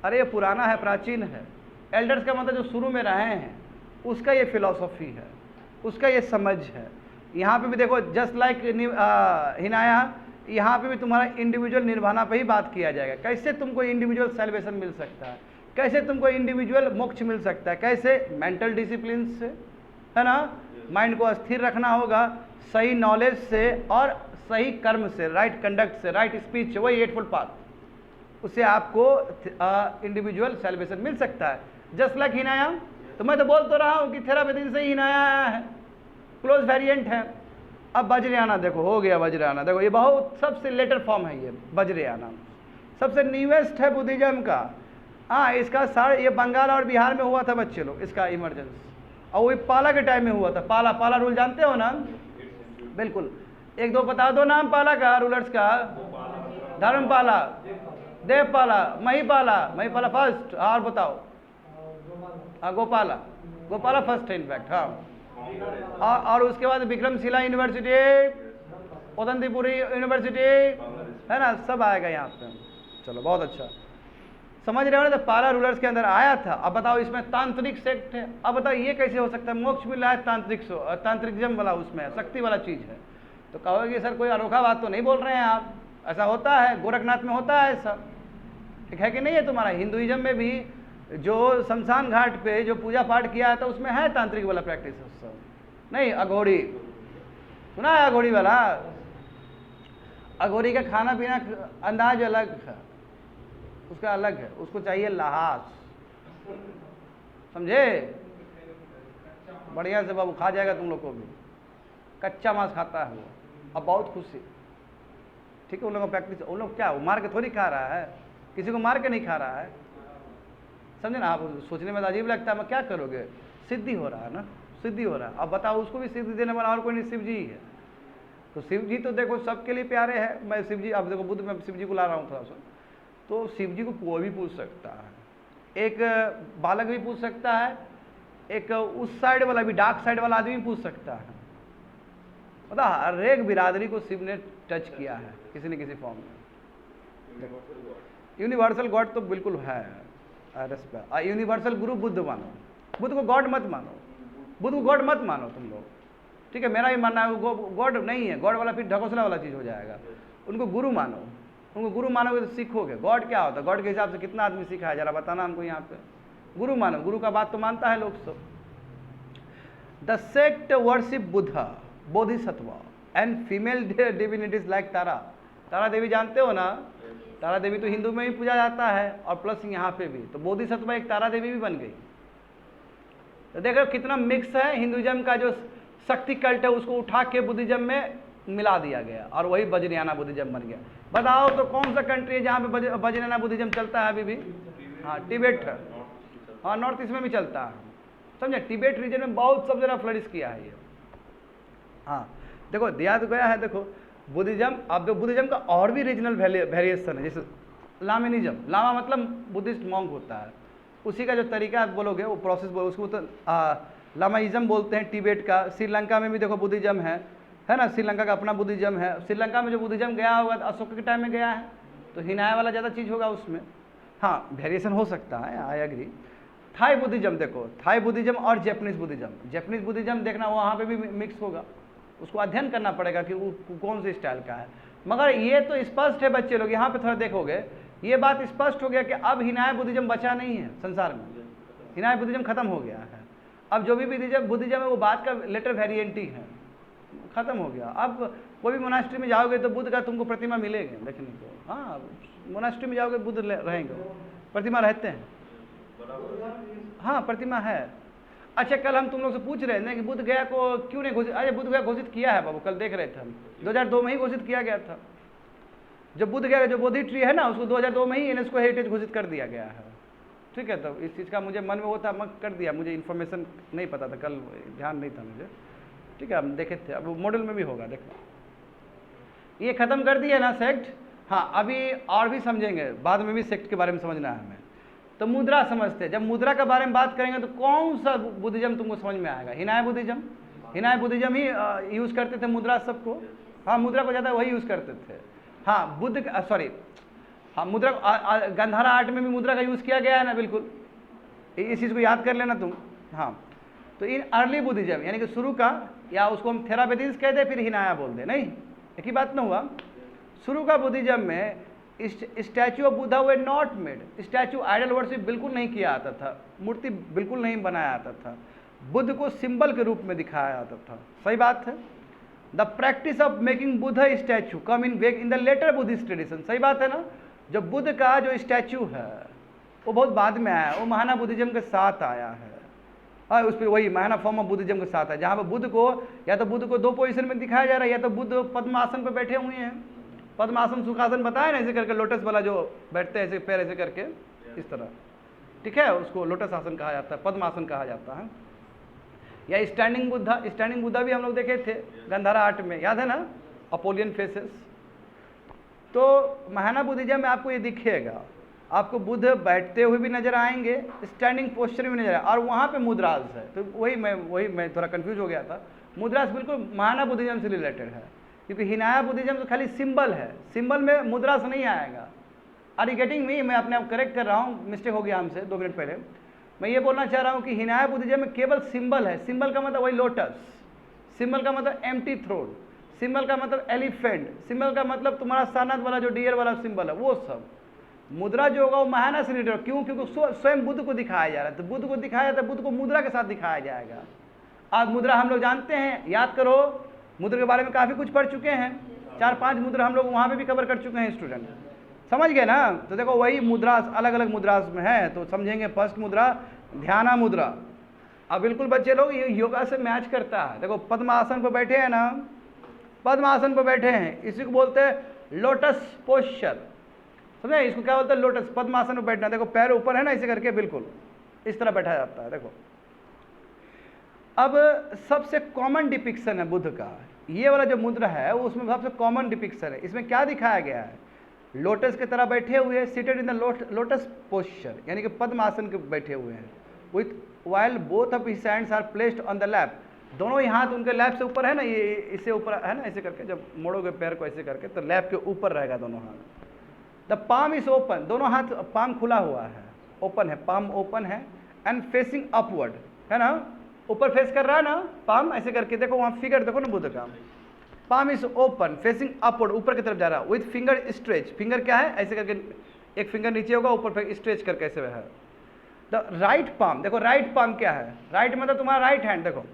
अरे ये पुराना है, प्राचीन है। एल्डर्स का मतलब जो शुरू में रहे हैं, उसका ये फिलॉसफी है, उसका ये समझ है। यहाँ पे भी देखो, जस्ट लाइक हिनाया, यहाँ पे भी तुम्हारा इंडिविजुअल निर्वाणा पे ही बात किया जाएगा। कैसे तुमको इंडिविजुअल सेलिब्रेशन मिल सकता है, कैसे तुमको इंडिविजुअल मोक्ष मिल सकता है, कैसे मेंटल डिसिप्लिन से, है ना, माइंड को स्थिर रखना होगा, सही नॉलेज से और सही कर्म से, राइट कंडक्ट से, राइट स्पीच से, वही एटफुल पाथ, उससे आपको इंडिविजुअल सेलिब्रेशन मिल सकता है। जस्ट लाइक हिनाया, तो मैं तो बोल तो रहा हूँ कि थेरापी से ही हिनाया आया है, क्लोज वेरिएंट है। अब वज्रयाना देखो, हो गया वज्रयाना, देखो ये बहुत सबसे लेटर फॉर्म है, ये वज्रयाना सबसे न्यूएस्ट है बुद्धिज्म का। हाँ, इसका सारे ये बंगाल और बिहार में हुआ था बच्चे लोग, इसका इमरजेंस, और वही पाला के टाइम में हुआ था। पाला रूल जानते हो ना? बिल्कुल, एक दो बता दो नाम पाला का, रूलर्स का। धर्मपाला, देवपाला, महिपाला फर्स्ट। और बताओ। हाँ, गोपाला फर्स्ट है इनफैक्ट। हाँ, और उसके बाद विक्रमशिला यूनिवर्सिटी, उदंतीपुरी यूनिवर्सिटी, है ना, सब आएगा यहाँ पे। चलो बहुत अच्छा, समझ रहे हो ना। तो पाला रूलर्स के अंदर आया था। अब बताओ इसमें तांत्रिक सेक्ट है। अब बताओ ये कैसे हो सकता है? मोक्ष मिल रहा है तांत्रिकजम वाला, उसमें शक्ति वाला चीज है। तो कहोगे सर कोई अनोखा बात तो नहीं बोल रहे हैं आप, ऐसा होता है, गोरखनाथ में होता है ऐसा, ठीक है कि नहीं है? तुम्हारा हिंदुइज्म में भी जो शमशान घाट पे जो पूजा पाठ किया है तो उसमें है तांत्रिक वाला प्रैक्टिस सब, नहीं? अघोरी सुना है? अघोरी वाला, अघोरी का खाना पीना अंदाज अलग है, उसका अलग है, उसको चाहिए लहास, समझे? बढ़िया से बाबू खा जाएगा तुम लोग को भी, कच्चा मांस खाता है वो, अब बहुत खुशी, ठीक है? उन लोगों का प्रैक्टिस, उन लोग क्या, वो मार के थोड़ी खा रहा है, किसी को मार के नहीं खा रहा है, समझे ना? आप सोचने में अजीब लगता है, मैं क्या करोगे? सिद्धि हो रहा है ना, सिद्धि हो रहा है। अब बताओ उसको भी सिद्धि देने वाला और कोई नहीं, शिव जी ही है। तो शिव जी तो देखो सबके लिए प्यारे हैं। मैं शिव जी, अब देखो बुद्ध में शिव जी को ला रहा हूँ थोड़ा सा, तो शिव जी को कोई भी पूछ सकता है, एक बालक भी पूछ सकता है, एक उस साइड वाला भी, डार्क साइड वाला आदमी भी पूछ सकता है। मतलब हर एक बिरादरी को शिव ने टच किया है किसी न किसी फॉर्म में। यूनिवर्सल गॉड तो बिल्कुल है, यूनिवर्सल गुरु बुद्ध मानो, बुद्ध को गॉड मत मानो, बुद्ध को गॉड मत मानो तुम लोग, ठीक है? मेरा भी मानना है वो गॉड नहीं है, गॉड वाला फिर ढकोसला वाला चीज़ हो जाएगा। उनको गुरु मानो, उनको गुरु मानोगे तो सीखोगे। गॉड क्या होता है? गॉड के हिसाब से कितना आदमी सीखा है, जरा बताना हमको यहाँ पे। गुरु मानो, गुरु का बात तो मानता है लोग सब। The sect worship Buddha, Bodhisattva and female divinities like Tara. Tara देवी जानते हो ना? तारा देवी तो हिंदू में भी पूजा जाता है और प्लस यहाँ पे भी, तो बोधिसत्व एक तारा देवी भी बन गई। तो देखो कितना मिक्स है। हिंदुइज्म का जो शक्ति कल्ट है उसको उठा के बुद्धिज्म में मिला दिया गया और वही वज्रयाना बुद्धिज्म बन गया। बताओ तो कौन सा कंट्री है जहाँ पे वज्रयाना बुद्धिज्म चलता है अभी भी? हाँ, तिब्बत है। हाँ, नॉर्थ ईस्ट में भी चलता है, समझे? तिब्बत रीजन में बहुत सब जगह फ्लरिश किया है ये। हाँ देखो, दिया तो गया है। देखो बुद्धिज्म, अब देखो बुद्धिज्म का और भी रीजनल वेरिएशन है, जैसे लामिनिज्म। लामा मतलब बुद्धिस्ट मॉन्क होता है, उसी का जो तरीका आप बोलोगे वो प्रोसेस बोलो उसको तो लामाइज्म बोलते हैं तिब्बत का। श्रीलंका में भी देखो बुद्धिज्म है ना? श्रीलंका का अपना बुद्धिज्म है। श्रीलंका में जो बुद्धिज्म गया होगा अशोक के टाइम में गया है, तो हिनाया वाला ज़्यादा चीज़ होगा उसमें। हाँ, वेरिएशन हो सकता है, आई एग्री। थाई बुद्धिज्म देखो, थाई बुद्धिज्म और जैपनीज बुद्धिज्म। जैपनीज बुद्धिज्म देखना वहाँ पे भी मिक्स होगा, उसको अध्ययन करना पड़ेगा कि वो कौन से स्टाइल का है। मगर ये तो स्पष्ट है बच्चे लोग, यहाँ पे थोड़ा देखोगे ये बात स्पष्ट हो गया कि अब हिनाया बुद्धिज्म बचा नहीं है संसार में, हिनाया बुद्धिज्म खत्म हो गया है। अब जो भी बुद्धिज्म है वो बात का लेटर वेरिएंट ही है, खत्म हो गया। अब कोई भी मोनास्ट्री में जाओगे तो बुद्ध का तुमको प्रतिमा मिलेगी देखने को। हाँ, मोनास्ट्री में जाओगे बुद्ध रहेंगे, प्रतिमा रहते हैं। हाँ, प्रतिमा है। अच्छा, कल हम तुम लोग से पूछ रहे थे कि बुद्ध गया को क्यों नहीं घोषित? अरे बुद्ध गया घोषित किया है बाबू, कल देख रहे थे हम, 2002 में ही घोषित किया गया था। जब बुद्ध गया, जो बोधि ट्री है ना, उसको 2002 में ही यूनेस्को हेरिटेज घोषित कर दिया गया है, ठीक है? तो इस चीज़ का मुझे मन में वो था, मैं कर दिया, मुझे इन्फॉर्मेशन नहीं पता था, कल ध्यान नहीं था मुझे, ठीक है? हम देखे थे, अब मॉडल में भी होगा, देखो ये खत्म कर दिया ना सेक्ट। हाँ, अभी और भी समझेंगे, बाद में भी सेक्ट के बारे में समझना है हमें। तो मुद्रा समझते हैं, जब मुद्रा के बारे में बात करेंगे तो कौन सा बुद्धिज्म तुमको समझ में आएगा? हिनाया बुद्धिज्म। हिनाया बुद्धिज्म ही यूज़ करते थे मुद्रा सबको। हाँ, मुद्रा को ज़्यादा वही यूज़ करते थे। हाँ, हाँ, मुद्रा गंधारा आर्ट में भी मुद्रा का यूज़ किया गया है ना, बिल्कुल, इस चीज़ को याद कर लेना तुम। हाँ, तो इन अर्ली बुद्धिज्म यानी कि शुरू का, या उसको हम थेरावेदिन्स कहते फिर हिनाया बोलते, नहीं एक ही बात ना हुआ। शुरू का बुद्धिज्म में statue of Buddha were not made, statue idol worship बिल्कुल नहीं किया आता था, मूर्ति बिल्कुल नहीं बनाया आता था, बुद्ध को सिंबल के रूप में दिखाया जाता था। सही बात है। The practice of making Buddha statue come in wake in the later Buddhist tradition. सही बात है ना? जो बुद्ध का जो स्टैचू है वो बहुत बाद में आया, वो महाना बुद्धिज्म के साथ आया है। हाँ, उस पर वही महाना फॉर्म ऑफ बुद्धिज्म के साथ है, जहाँ पर बुद्ध को या तो बुद्ध को दो पोजीशन में दिखाया जा रहा है, या तो बुद्ध पद्मासन पर बैठे हुए हैं। पद्मासन सुखासन बताया ना, ऐसे करके लोटस वाला जो बैठते हैं, ऐसे पैर ऐसे करके इस तरह, ठीक है? उसको लोटस आसन कहा जाता है, पद्मासन कहा जाता है। या स्टैंडिंग बुद्धा, स्टैंडिंग बुद्धा भी हम लोग देखे थे गंधारा आर्ट में, याद है ना? अपोलियन फेसेस, तो महायाना बुद्धिज्म में आपको ये दिखेगा, आपको बुद्ध बैठते हुए भी नजर आएंगे, स्टैंडिंग पोस्चर में नजर आए, और वहाँ पे मुद्रास है। तो वही मैं थोड़ा कंफ्यूज हो गया था। मुद्रास बिल्कुल महायाना बुद्धिज्म से रिलेटेड है, क्योंकि हिनाया बुद्धिज्म तो खाली सिंबल है, सिंबल में मुद्रास नहीं आएगा। Are you getting me? मैं अपने आप करेक्ट कर रहा हूँ, मिस्टेक हो गया हमसे 2 मिनट पहले। मैं ये बोलना चाह रहा हूँ कि हिनाया बुद्धिज्म में केवल सिंबल है। सिंबल का मतलब वही लोटस, सिंबल का मतलब एम्प्टी थ्रोट, सिंबल का मतलब एलिफेंट, सिंबल का मतलब तुम्हारा सारनाथ वाला जो डियर वाला सिंबल है वो सब। मुद्रा जो होगा वो महायाना से रिलेटेड, क्यों? क्योंकि स्वयं बुद्ध को दिखाया जा रहा है, तो बुद्ध को दिखाया जाता है, बुद्ध को मुद्रा के साथ दिखाया जाएगा। आज मुद्रा हम लोग जानते हैं, याद करो, मुद्रा के बारे में काफ़ी कुछ पढ़ चुके हैं, 4-5 मुद्रा हम लोग वहाँ पे भी कवर कर चुके हैं स्टूडेंट, समझ गए ना? तो देखो वही मुद्रा अलग अलग मुद्रास में है, तो समझेंगे। फर्स्ट मुद्रा ध्याना मुद्रा। अब बिल्कुल बच्चे लोग ये योगा से मैच करता है। देखो पद्मासन पर बैठे हैं ना, पद्मासन पर बैठे हैं, इसी को बोलते हैं लोटस पोस्चर, समझे? इसको क्या बोलते हैं? लोटस। पद्मासन पर बैठना, देखो पैर ऊपर है ना, ऐसे करके बिल्कुल इस तरह बैठा जाता है। देखो अब सबसे कॉमन डिपिक्शन है बुद्ध का, ये वाला जो मुद्रा है वो उसमें सबसे कॉमन डिपिक्शन है। इसमें क्या दिखाया गया है? लोटस की तरह बैठे हुए, seated in the lotus posture, यानी कि पद्मासन के बैठे हुए हैं, with while both of his hands are placed on the lap, दोनों ही हाथ उनके लैप से ऊपर है ना, ये इससे ऊपर है ना, ऐसे करके जब मोड़ोगे पैर को ऐसे करके तो लैप के ऊपर रहेगा दोनों हाथ। द पाम इज ओपन, दोनों हाथ, पाम खुला हुआ है, ओपन है, पाम ओपन है, एंड फेसिंग अपवर्ड, है ना, ऊपर फेस कर रहा है ना पाम, ऐसे करके देखो वहाँ फिगर देखो ना बुद्ध का, palm is open facing upward, ऊपर की तरफ जा रहा है, विथ फिंगर स्ट्रेच, फिंगर क्या है, ऐसे करके एक फिंगर नीचे होगा, ऊपर स्ट्रेच करके ऐसे है। द राइट पाम, देखो राइट पाम क्या है, राइट मतलब तुम्हारा राइट हैंड, देखो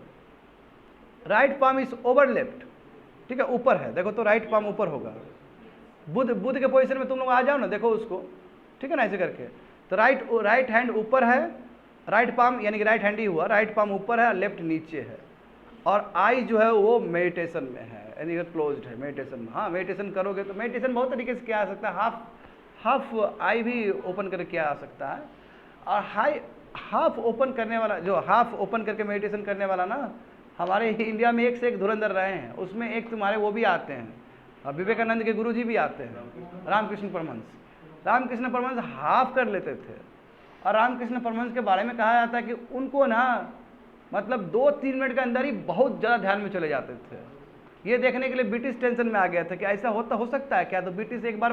right palm is over left, ठीक है, ऊपर है, देखो तो राइट पाम ऊपर होगा। बुद्ध के पोजीशन में तुम लोग आ जाओ ना, देखो उसको, ठीक है ना, ऐसे करके, तो राइट हैंड ऊपर है, राइट पाम यानी कि राइट हैंड ही हुआ, राइट पाम ऊपर है, लेफ्ट नीचे है, और आई जो है वो मेडिटेशन में है, यानी क्लोज्ड है मेडिटेशन में। हाँ मेडिटेशन करोगे तो मेडिटेशन बहुत तरीके से किया जा सकता है, हाफ आई भी ओपन करके किया जा सकता है, और हाफ ओपन करने वाला, जो हाफ ओपन करके मेडिटेशन करने वाला ना, हमारे इंडिया में एक से एक धुरंधर रहे हैं, उसमें एक तुम्हारे वो भी आते हैं, विवेकानंद के गुरुजी भी आते हैं, रामकृष्ण परमहंस हाफ कर लेते थे, और रामकृष्ण परमहंस के बारे में कहा जाता है कि उनको ना मतलब 2-3 मिनट के अंदर ही बहुत ज़्यादा ध्यान में चले जाते थे। ये देखने के लिए ब्रिटिश टेंशन में आ गया था कि ऐसा हो सकता है क्या, तो ब्रिटिश एक बार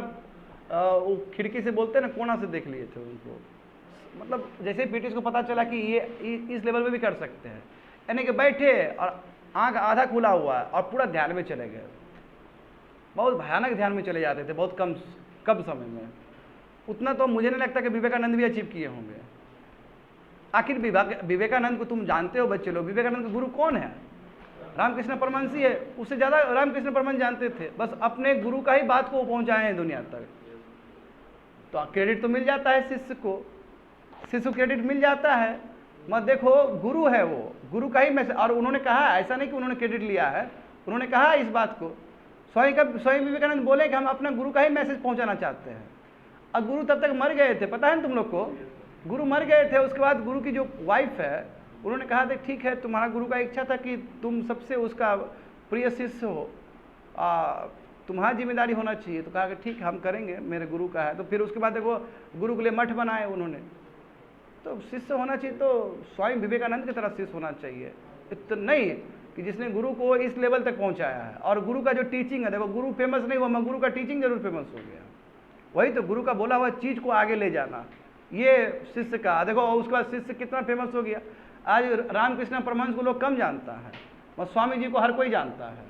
वो खिड़की से बोलते हैं ना, कोना से देख लिए थे उनको, मतलब जैसे ब्रिटिश को पता चला कि ये इस लेवल में भी कर सकते हैं, यानी कि बैठे और आँख आधा खुला हुआ है और पूरा ध्यान में चले गए, बहुत भयानक ध्यान में चले जाते थे बहुत कम समय में। उतना तो मुझे नहीं लगता कि विवेकानंद भी अचीव किए होंगे। आखिर विवेकानंद को तुम जानते हो बच्चे लोग, विवेकानंद का गुरु कौन है? रामकृष्ण परमहंस ही है, उससे ज़्यादा रामकृष्ण परमहंस जानते थे, बस अपने गुरु का ही बात को पहुँचाए हैं दुनिया तक। तो क्रेडिट तो मिल जाता है शिष्य को, शिष्य क्रेडिट मिल जाता है, मत देखो गुरु है वो, गुरु का ही मैसेज, और उन्होंने कहा, ऐसा नहीं कि उन्होंने क्रेडिट लिया है, उन्होंने कहा इस बात को, स्वयं विवेकानंद बोले कि हम अपना गुरु का ही मैसेज पहुँचाना चाहते हैं। और गुरु तब तक मर गए थे, पता है तुम लोग को, गुरु मर गए थे। उसके बाद गुरु की जो वाइफ है, उन्होंने कहा था ठीक है, तुम्हारा गुरु का इच्छा था कि तुम सबसे उसका प्रिय शिष्य हो, तुम्हारी जिम्मेदारी होना चाहिए, तो कहा कि ठीक हम करेंगे, मेरे गुरु का है। तो फिर उसके बाद देखो गुरु के लिए मठ बनाए उन्होंने, तो शिष्य होना चाहिए तो स्वयं विवेकानंद की तरह शिष्य होना चाहिए, इतना नहीं कि जिसने गुरु को इस लेवल तक पहुंचाया है। और गुरु का जो टीचिंग है, देखो गुरु फेमस नहीं हुआ, मैं गुरु का टीचिंग जरूर फेमस हो गया, वही तो गुरु का बोला हुआ चीज़ को आगे ले जाना, ये शिष्य का। देखो उसके बाद शिष्य कितना फेमस हो गया, आज रामकृष्ण परमहंस को लोग कम जानता है, और स्वामी जी को हर कोई जानता है,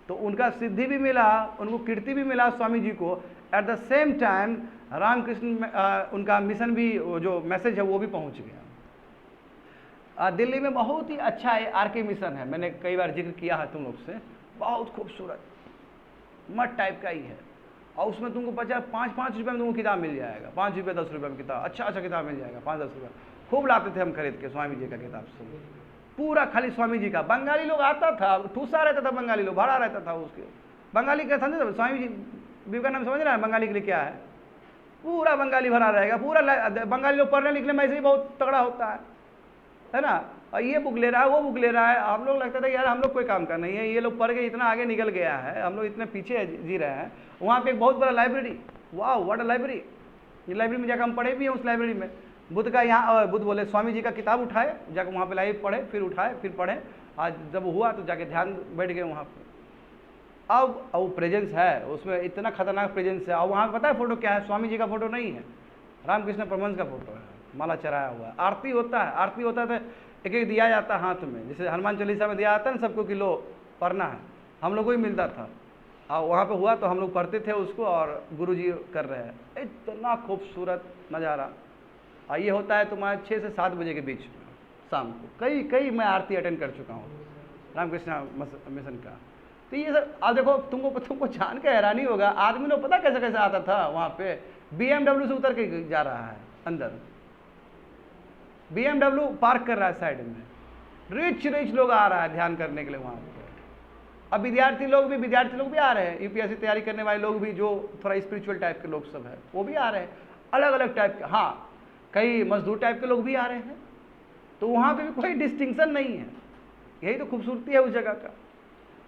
तो उनका सिद्धि भी मिला, उनको कीर्ति भी मिला स्वामी जी को। At the same time Ramakrishna उनका मिशन भी, जो मैसेज है वो भी पहुंच गया। दिल्ली में बहुत ही अच्छा आरके मिशन है, मैंने कई बार जिक्र किया है तुम लोग से, बहुत खूबसूरत मठ टाइप का ही है, और उसमें तुमको 5-5 रुपये में तुमको किताब मिल जाएगा, 5 रुपये 10 रुपये में किताब, अच्छा किताब मिल जाएगा, 5-10 रुपये, खूब लाते थे हम खरीद के स्वामी जी का किताब से, पूरा खाली स्वामी जी का। बंगाली लोग आता था, ठूसा रहता था, बंगाली लोग भरा रहता था उसके, बंगाली का समझे, स्वामी जी विवेकानंद समझ रहा है बंगाली के लिए क्या है, पूरा बंगाली भरा रहेगा, पूरा बंगाली लोग पढ़ने लिखने में ऐसे ही बहुत तगड़ा होता है ना, और ये बुक ले रहा है, वो बुक ले रहा है। हम लोग लगता था यार हम लोग कोई काम का नहीं है, ये लोग पढ़ के इतना आगे निकल गया है, हम लोग इतने पीछे जी रहे हैं। वहाँ पे एक बहुत बड़ा लाइब्रेरी, वाह व्हाट अ लाइब्रेरी। ये लाइब्रेरी में जाकर हम पढ़े भी हैं उस लाइब्रेरी में। बुद्ध का यहाँ बुद्ध बोले स्वामी जी का किताब उठाए, जाकर वहाँ पे लाइव पढ़े, फिर उठाए फिर पढ़े। आज जब हुआ तो जाके ध्यान बैठ गए वहाँ पे। अब वो प्रेजेंस है उसमें, इतना खतरनाक प्रेजेंस है। और वहाँ पता है फोटो क्या है? स्वामी जी का फोटो नहीं है, रामकृष्ण परमहंस का फोटो है, माला चढ़ाया हुआ है। आरती होता है, आरती होता है तो एक एक दिया जाता है हाथ में, जैसे हनुमान चालीसा में दिया जाता है ना सबको कि लो पढ़ना है, हम लोग को ही मिलता था। और वहाँ पे हुआ तो हम लोग पढ़ते थे उसको, और गुरुजी कर रहे हैं। इतना खूबसूरत नज़ारा। और ये होता है तुम्हारे 6 से 7 बजे के बीच में शाम को। कई मैं आरती अटेंड कर चुका हूँ रामकृष्ण मिशन का। तो ये सब आप देखो, तुमको जान के हैरानी होगा, आदमी लोग पता कैसे कैसे आता था वहाँ पे। BMW से उतर के जा रहा है अंदर, BMW पार्क कर रहा है साइड में। रिच लोग आ रहा है ध्यान करने के लिए वहाँ पे। अब विद्यार्थी लोग भी आ रहे हैं, UPSC तैयारी करने वाले लोग भी, जो थोड़ा स्पिरिचुअल टाइप के लोग सब है वो भी आ रहे हैं, अलग अलग टाइप के। हाँ, कई मजदूर टाइप के लोग भी आ रहे हैं। तो वहाँ पे भी कोई डिस्टिंक्शन नहीं है। यही तो खूबसूरती है उस जगह का।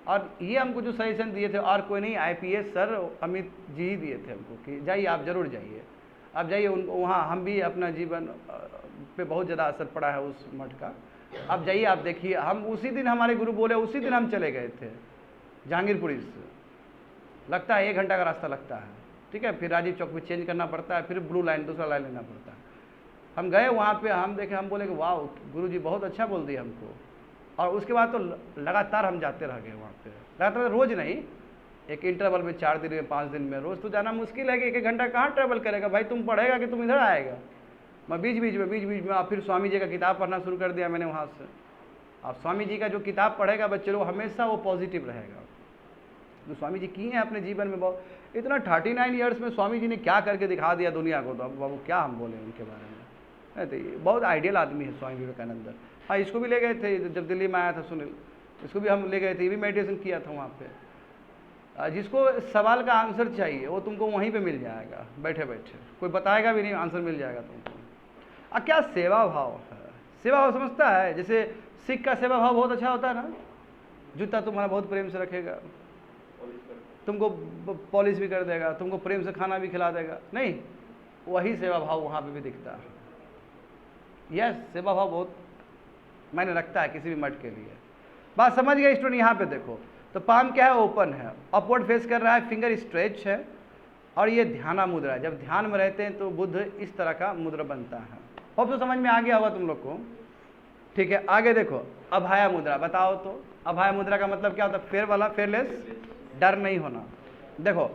और ये हमको जो सजेशन दिए थे और कोई नहीं, IPS सर अमित जी ही दिए थे हमको कि जाइए, आप जरूर जाइए, आप जाइए। उनको वहाँ हम भी अपना जीवन पे बहुत ज़्यादा असर पड़ा है उस मठ का। आप जाइए, आप देखिए। हम उसी दिन, हमारे गुरु बोले उसी दिन हम चले गए थे जहांगीरपुरी से। लगता है 1 घंटा का रास्ता लगता है, ठीक है। फिर राजीव चौक पे चेंज करना पड़ता है, फिर ब्लू लाइन दूसरा लाइन लेना पड़ता है। हम गए वहाँ पे, हम देखे, हम बोले कि वाह गुरुजी बहुत अच्छा बोल दिया हमको। और उसके बाद तो लगातार हम जाते रह गए वहाँ पे, लगातार, रोज़ नहीं, एक इंटरवल में 4 दिन में 5 दिन में। रोज़ तो जाना मुश्किल है कि 1 घंटा कहाँ ट्रैवल करेगा भाई। तुम पढ़ेगा कि तुम इधर आएगा। मैं बीच बीच में फिर स्वामी जी का किताब पढ़ना शुरू कर दिया मैंने वहाँ से। अब स्वामी जी का जो किताब पढ़ेगा बच्चे लोग, हमेशा वो पॉजिटिव रहेगा। जो स्वामी जी किए हैं अपने जीवन में, बहुत इतना 39 ईयर्स में स्वामी जी ने क्या करके दिखा दिया दुनिया को। तो अब बाबू क्या हम बोले उनके बारे में। तो ये बहुत आइडियल आदमी है स्वामी विवेकानंद। हाँ, इसको भी ले गए थे जब दिल्ली में आया था सुनील, इसको भी हम ले गए थे, ये भी मेडिटेशन किया था वहाँ पे। जिसको सवाल का आंसर चाहिए वो तुमको वहीं पे मिल जाएगा, बैठे बैठे, कोई बताएगा भी नहीं, आंसर मिल जाएगा तुमको। क्या सेवा भाव है, सेवा भाव समझता है। जैसे सिख का सेवा भाव बहुत अच्छा होता है ना, जूता तुम्हारा बहुत प्रेम से रखेगा, तुमको पॉलिश भी कर देगा, तुमको प्रेम से खाना भी खिला देगा, नहीं वही सेवा भाव वहाँ पे भी दिखता है। यस, सेवा भाव बहुत मायने रखता है किसी भी मठ के लिए। बात समझ गए स्टूडेंट? यहाँ पे देखो तो पाम क्या है, ओपन है, अपवर्ड फेस कर रहा है, फिंगर स्ट्रेच है, और ये ध्याना मुद्रा है। जब ध्यान में रहते हैं तो बुद्ध इस तरह का मुद्रा बनता है। होप तो समझ में आ गया होगा तुम लोग को, ठीक है। आगे देखो, अभया मुद्रा, बताओ तो अभया मुद्रा का मतलब क्या होता है? फेयर वाला, फेयरलेस, डर नहीं होना। देखो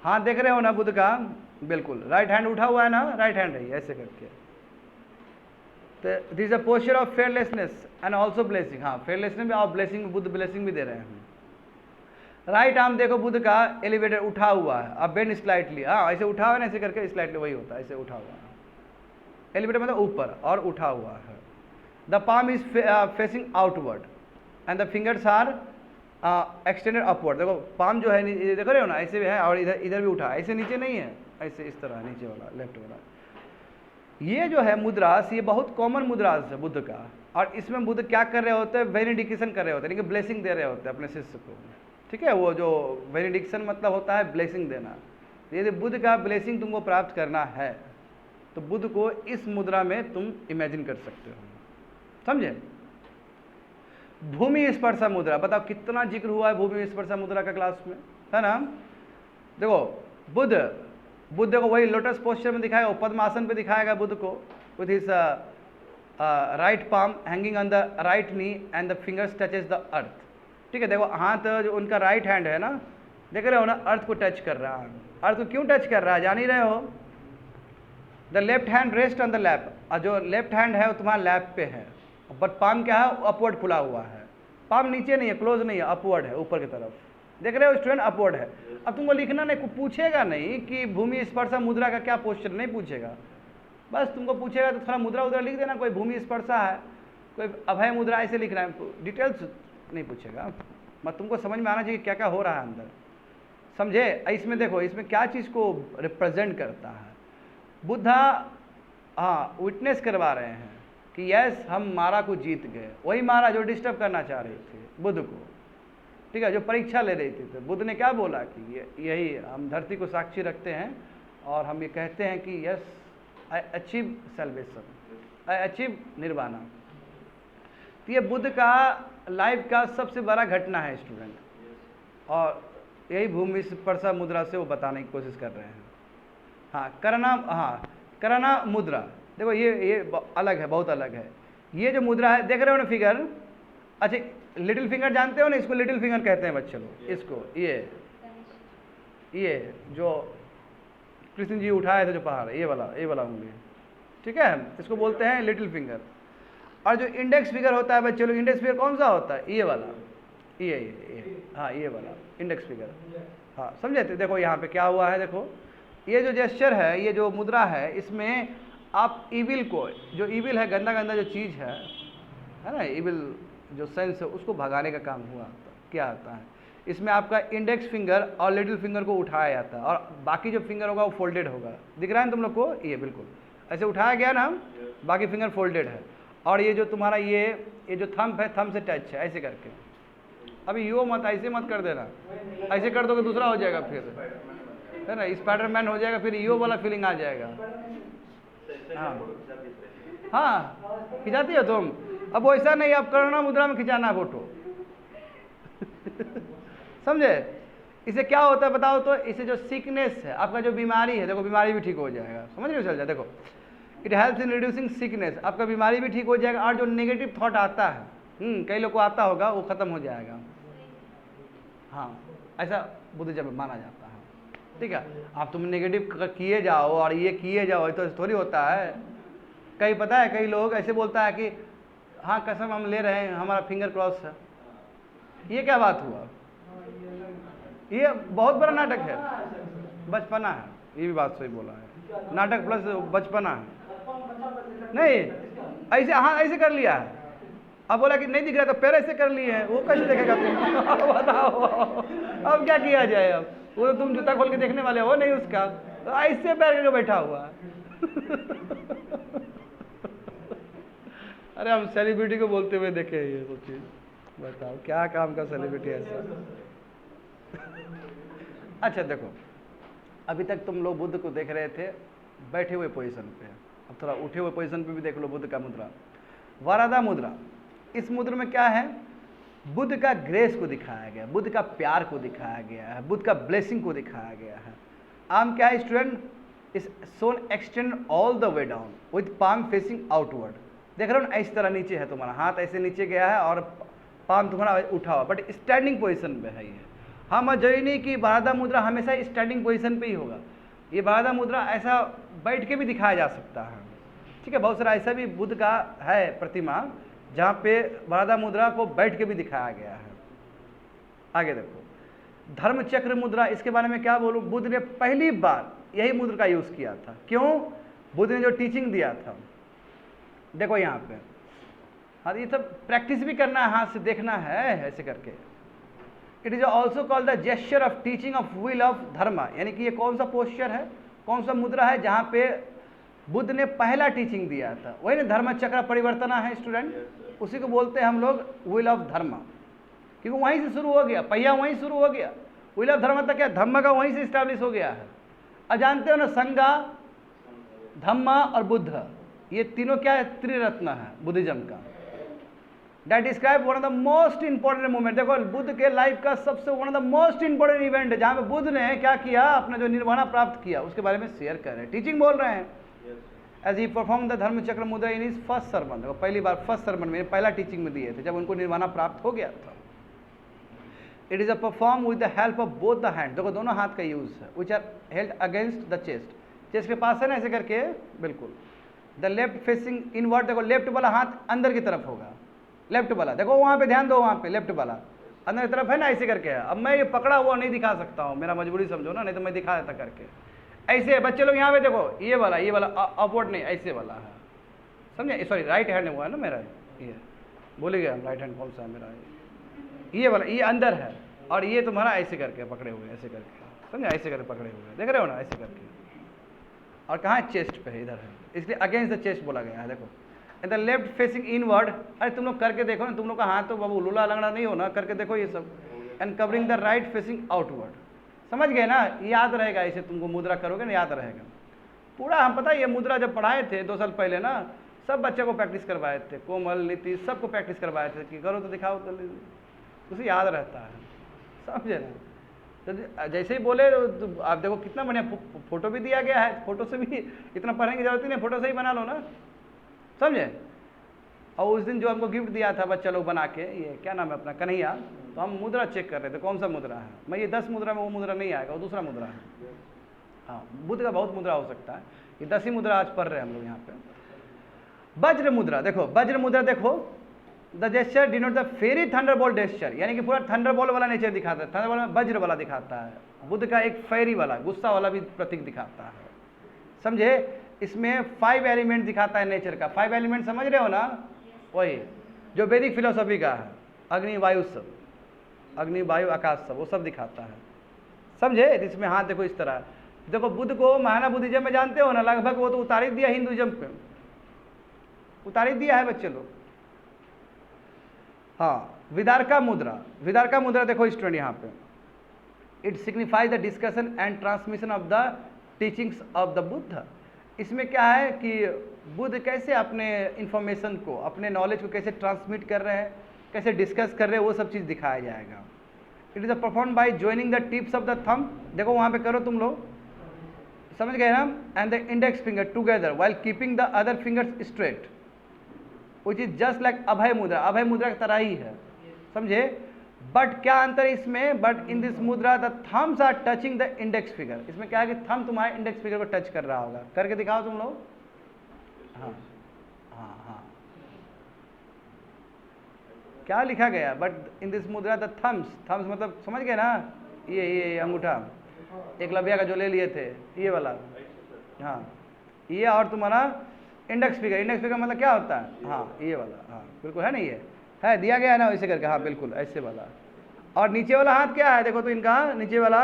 हाथ देख रहे हो ना बुद्ध का, बिल्कुल राइट हैंड उठा हुआ है ना, राइट हैंड है ऐसे करके। तो this a posture of fearlessness and also blessing. हाँ, फेयरलेसनेस भी और ब्लेसिंग, बुद्ध ब्लेसिंग भी दे रहे हैं। राइट आर्म देखो बुद्ध का एलिवेटर उठा हुआ है, अब बेंड स्लाइटली। हाँ, ऐसे उठा हुआ है ना, ऐसे करके स्लाइटली वही होता है, ऐसे उठा हुआ है। एलिवेटर मतलब ऊपर और उठा हुआ है। The palm is facing outward and the fingers are extended upward. देखो पाम जो है, देख रहे हो ना, ऐसे भी है और इधर भी उठा, ऐसे नीचे नहीं है, ऐसे इस तरह नीचे वाला, लेफ्ट वाला। ये जो है मुद्रास, ये बहुत कॉमन मुद्रास है बुद्ध का। और इसमें बुद्ध क्या कर रहे होते हैं? वेनेडिकेशन कर रहे होते हैं, यानी कि ब्लेसिंग दे रहे होते हैं अपने शिष्य को, ठीक है। वो जो वेनेडिक्शन मतलब होता है ब्लेसिंग देना। यदि बुद्ध का ब्लेसिंग तुमको प्राप्त करना है तो बुद्ध को इस मुद्रा में तुम इमेजिन कर सकते हो, समझे। भूमि स्पर्श मुद्रा, बताओ कितना जिक्र हुआ है भूमि स्पर्श मुद्रा का क्लास में, है ना। देखो बुद्ध को वही लोटस पोस्चर में दिखाएगा, पद्मासन पे दिखाएगा बुद्ध को, with his right palm hanging on the right knee and the fingers touches the earth, ठीक है। देखो हाथ जो उनका राइट हैंड है ना, देख रहे हो ना, अर्थ को टच कर रहा है। अर्थ को क्यों टच कर रहा है जान ही रहे हो? The left hand rest on the lap, और जो लेफ्ट हैंड है वो तुम्हारा लैप पे है, बट पाम क्या है? अपवर्ड खुला हुआ है। पाम नीचे नहीं है, क्लोज नहीं है, अपवर्ड है, ऊपर की तरफ, देख रहे हो स्टूडेंट, अपवर्ड है। अब तुमको लिखना नहीं, पूछेगा नहीं कि भूमि स्पर्श मुद्रा का क्या पोस्चर, नहीं पूछेगा। बस तुमको पूछेगा तो थोड़ा मुद्रा उद्रा लिख देना, कोई भूमि स्पर्शा है, कोई अभय मुद्रा, ऐसे लिखना है, डिटेल्स नहीं पूछेगा। मत तुमको समझ में आना चाहिए क्या क्या हो रहा है अंदर, समझे। इसमें देखो, इसमें क्या चीज़ को रिप्रेजेंट करता है? बुद्धा हाँ विटनेस करवा रहे हैं कि यस हम मारा को जीत गए। वही मारा जो डिस्टर्ब करना चाह रही थी बुध को, ठीक है, जो परीक्षा ले रही थी। तो बुध ने क्या बोला कि यही हम धरती को साक्षी रखते हैं और हम ये कहते हैं कि yes I achieve salvation, I achieve nirvana. तो ये बुध का लाइफ का सबसे बड़ा घटना है स्टूडेंट, और यही भूमि स्पर्शा मुद्रा से वो बताने की कोशिश कर रहे हैं। हाँ, करना मुद्रा देखो, ये अलग है, बहुत अलग है। ये जो मुद्रा है देख रहे हो ना फिगर, अच्छा लिटिल फिंगर जानते हो ना, इसको लिटिल फिंगर कहते हैं बच्चे लोग। इसको ये जो कृष्ण जी उठाए थे जो पहाड़, ये वाला उंगली, ठीक है, इसको बोलते हैं लिटिल फिंगर। और जो इंडेक्स फिंगर होता है बच्चे लोग, इंडेक्स फिंगर कौन सा होता है? ये वाला, हाँ ये वाला इंडेक्स फिंगर। हाँ समझे? देखो यहाँ पे क्या हुआ है, देखो ये जो जेस्चर है, ये जो मुद्रा है, इसमें आप इविल को, जो इविल है, गंदा गंदा जो चीज़ है ना, इविल जो सेंस है, उसको भगाने का काम क्या आता है। इसमें आपका इंडेक्स फिंगर और लिटिल फिंगर को उठाया जाता है, और बाकी जो फिंगर होगा वो फोल्डेड होगा। दिख रहा है तुम लोग को? ये बिल्कुल ऐसे उठाया गया ना, बाकी फिंगर फोल्डेड है। और ये जो तुम्हारा ये जो थंब है, थंब से टच है ऐसे करके। अभी यो मत, ऐसे मत कर देना, ऐसे कर दोगे दूसरा हो जाएगा फिर, है ना, स्पाइडरमैन हो जाएगा, फिर यो वाला फीलिंग आ जाएगा। हाँ खिंचाती हो तुम, अब वैसा नहीं, अब करना मुद्रा में खिंचाना फोटो। समझे? इसे क्या होता है बताओ तो? इसे जो सिकनेस है, आपका जो बीमारी है, देखो बीमारी भी ठीक हो जाएगा। समझ रहे हो? चल जाए, देखो it helps in reducing sickness, आपका बीमारी भी ठीक हो जाएगा। और जो नेगेटिव थॉट आता है, कई लोग को आता होगा, वो खत्म हो जाएगा। हाँ ऐसा बुद्धिज्म में माना जाता है, ठीक है। आप तुम नेगेटिव किए जाओ और ये किए जाओ, तो थोड़ी होता है। कई पता है, कई लोग ऐसे बोलता है कि हाँ कसम हम ले रहे हैं, हमारा फिंगर क्रॉस है। ये क्या बात हुआ? ये बहुत बड़ा नाटक है, बचपना है। ये भी बात सही बोला है, नाटक प्लस बचपना है। नहीं ऐसे, हाँ ऐसे कर लिया है, अब बोला कि नहीं दिख रहा तो पैर ऐसे कर लिए हैं, वो कैसे देखेगा तुम? बताओ अब क्या किया जाए? अब वो तो तुम जूता खोल के देखने वाले हो नहीं उसका, तो ऐसे पैर करके बैठा हुआ है। अरे हम सेलिब्रिटी को बोलते हुए देखे ये सब चीज, बताओ क्या काम का सेलिब्रिटी ऐसा। अच्छा देखो, अभी तक तुम लोग बुद्ध को देख रहे थे बैठे हुए पोजीशन पे, अब थोड़ा उठे हुए पोजीशन पे भी देख लो बुद्ध का मुद्रा, वरादा मुद्रा। इस मुद्रा में क्या है? बुद्ध का ग्रेस को दिखाया गया, बुद्ध का प्यार को दिखाया गया है, बुद्ध का ब्लेसिंग को दिखाया गया है। आर्म क्या है student? Is shown extend all the way down with palm facing outward. देख रहे हो ना, इस तरह नीचे है तुम्हारा हाथ, ऐसे नीचे गया है और पाम तुम्हारा उठा हुआ, बट स्टैंडिंग पोजीशन में है ये। हम अजय नहीं कि वरादा मुद्रा हमेशा स्टैंडिंग पोजीशन पे ही होगा। ये वरादा मुद्रा ऐसा बैठ के भी दिखाया जा सकता है, ठीक है। बहुत सारा ऐसा भी बुद्ध का है प्रतिमा जहाँ पे वरादा मुद्रा को बैठ के भी दिखाया गया है। आगे देखो, धर्म चक्र मुद्रा, इसके बारे में क्या बोलूँ? बुद्ध ने पहली बार यही मुद्रा का यूज किया था। क्यों? बुद्ध ने जो टीचिंग दिया था, देखो यहाँ पे, हाँ ये सब प्रैक्टिस भी करना है, हाथ से देखना है ऐसे करके। It is also called the gesture of teaching of wheel of dharma, यानी कि ये कौन सा पोस्चर है, कौन सा मुद्रा है जहाँ पे बुद्ध ने पहला टीचिंग दिया था। वही ना धर्म चक्र परिवर्तना है स्टूडेंट, उसी को बोलते हैं हम लोग विल ऑफ धर्मा, क्योंकि वहीं से शुरू हो गया, पहिया वहीं शुरू हो गया। विल ऑफ धर्मा तक क्या, धम्म का वहीं से स्टैब्लिश हो गया है। अब जानते हो ना, संगा, धम्मा और बुद्ध, ये तीनों क्या है? त्रिरत्न है बुद्धिज्म का। That describe one of the most important moment. देखो बुद्ध के लाइफ का सबसे one of the most important event है, जहाँ पे बुद्ध ने क्या किया, अपना जो निर्वाणा प्राप्त किया उसके बारे में शेयर कर रहे हैं, टीचिंग बोल रहे हैं। एज ही परफॉर्म द धर्म चक्र मुद्रा इन हिज फर्स्ट सरमन, देखो पहली बार फर्स्ट सरमन में पहला टीचिंग में दिए थे जब उनको निर्वाणा प्राप्त हो गया था। It is a perform with the help of both the hand, देखो दोनों हाथ का यूज है, which are held against the chest, chest के पास है ना ऐसे करके, बिल्कुल। द लेफ्ट फेसिंग इनवर्ड, देखो लेफ्ट वाला हाथ अंदर की तरफ होगा, लेफ्ट वाला, देखो वहाँ पे ध्यान दो, वहाँ पे लेफ्ट वाला अंदर की तरफ है ना ऐसे करके है। अब मैं ये पकड़ा हुआ नहीं दिखा सकता हूँ, मेरा मजबूरी समझो ना, नहीं तो मैं दिखा देता करके। ऐसे बच्चे लोग यहाँ पे देखो, ये वाला अपवर्ड नहीं, ऐसे वाला है, समझे? सॉरी राइट हैंड हुआ है ना मेरा, ये भूल गया राइट हैंड कौन सा है मेरा, ये वाला, ये अंदर है, और ये तुम्हारा ऐसे करके पकड़े हुए, ऐसे करके, समझे? ऐसे करके पकड़े हुए, देख रहे हो ना ऐसे करके। और कहाँ चेस्ट पे है, इधर है, इसलिए अगेंस्ट द चेस्ट बोला गया है। देखो द लेफ्ट फेसिंग इनवर्ड। अरे तुम लोग करके देखो ना, तुम लोग का हाथ तो बाबू लूला लंगड़ा नहीं हो ना, करके देखो ये सब। And covering the right facing outward. समझ गए ना, याद रहेगा, इसे तुमको मुद्रा करोगे ना याद रहेगा पूरा। हम पता है ये मुद्रा जब पढ़ाए थे 2 साल पहले ना, सब बच्चे को प्रैक्टिस करवाए थे, कोमल नीतीश सबको प्रैक्टिस करवाए थे कि करो तो दिखाओ तो उसे याद रहता है, समझे ना। तो जैसे ही बोले तो आप देखो कितना बढ़िया फोटो भी दिया गया है, फोटो से भी इतना पढ़ने की जरूरत नहीं, फोटो से ही बना लो ना, समझे। और उस दिन जो हमको गिफ्ट दिया था बच्चा लोग बना के, ये क्या नाम है अपना, कन्हैया, तो हम मुद्रा चेक कर रहे थे कौन सा मुद्रा है। मैं ये 10 मुद्रा में वो मुद्रा नहीं आएगा, वो दूसरा मुद्रा है। हाँ, बुद्ध का बहुत मुद्रा हो सकता है, ये 10 ही मुद्रा आज पढ़ रहे हैं हम लोग यहाँ पे। वज्र मुद्रा देखो, वज्र मुद्रा देखो, the gesture denote the fiery thunderbolt gesture, यानी कि पूरा थंडरबोल्ट वाला नेचर दिखाता है। थंडरबोल्ट में वज्र वाला दिखाता है, बुद्ध का एक फेरी वाला गुस्सा वाला भी प्रतीक दिखाता है, समझे। इसमें 5 एलिमेंट दिखाता है नेचर का। 5 एलिमेंट समझ रहे हो ना, वही जो वैदिक फिलोसफी का है, अग्नि वायु सब, अग्नि वायु आकाश सब, वो सब दिखाता है, समझे। इसमें हाथ देखो इस तरह, देखो बुद्ध को महाना बुद्धिज्म में जानते हो ना, लगभग वो तो उतार ही दिया हिंदुइज्म पे, उतार ही दिया है बच्चे लोग। हाँ, विदारका मुद्रा, विदारका मुद्रा देखो स्टूडेंट यहाँ पे, it signifies the discussion and transmission of the teachings of the Buddha. इसमें क्या है कि बुद्ध कैसे अपने इंफॉर्मेशन को, अपने नॉलेज को कैसे ट्रांसमिट कर रहे हैं, कैसे डिस्कस कर रहे हैं, वो सब चीज़ दिखाया जाएगा। It is a perform by joining the tips of the thumb, देखो वहाँ पे करो तुम लोग, समझ गए ना, and the index finger together while keeping the other fingers straight, which is just like Abhay mudra, Abhay मुद्रा की तरह ही है, समझे। बट क्या अंतर है इसमें, but in this mudra the thumbs are touching the index figure. इसमें क्या है कि थंब तुम्हारे इंडेक्स फिगर को टच कर रहा होगा, करके दिखाओ तुम लोग। हाँ हाँ हाँ, क्या लिखा गया, but in this mudra the Thums, Thums मतलब समझ गए ना, ये अंगूठा एकलव्य का जो ले लिए थे, ये वाला, हाँ ये, और तुम्हारा इंडेक्स फिगर, इंडेक्स फिगर मतलब क्या होता है, हाँ ये वाला, हाँ बिल्कुल है ना, ये है दिया गया है ना ऐसे करके, हाँ बिल्कुल ऐसे वाला। और नीचे वाला हाथ क्या है, देखो तो इनका नीचे वाला,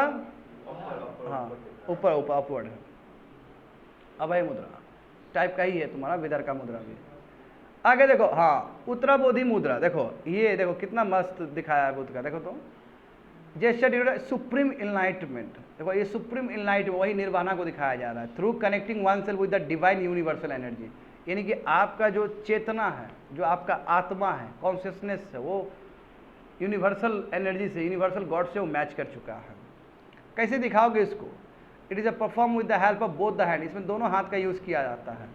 हाँ ऊपर ऊपर अपवर्ड है, अभय मुद्रा टाइप का ही है तुम्हारा विदारका मुद्रा भी। आगे देखो, हाँ उत्तराबोधि मुद्रा, देखो ये देखो कितना मस्त दिखाया है बुद्ध का, देखो तो जेस्चर सुप्रीम इनलाइटमेंट, देखो ये सुप्रीम इनलाइटमेंट, वही निर्वाणा को दिखाया जा रहा है, through connecting one self with the divine universal energy, यानी कि आपका जो चेतना है, जो आपका आत्मा है, कॉन्शियसनेस है, वो यूनिवर्सल एनर्जी से, यूनिवर्सल गॉड से वो मैच कर चुका है। कैसे दिखाओगे इसको, it is a perform with the help of both the hand, इसमें दोनों हाथ का यूज़ किया जाता है,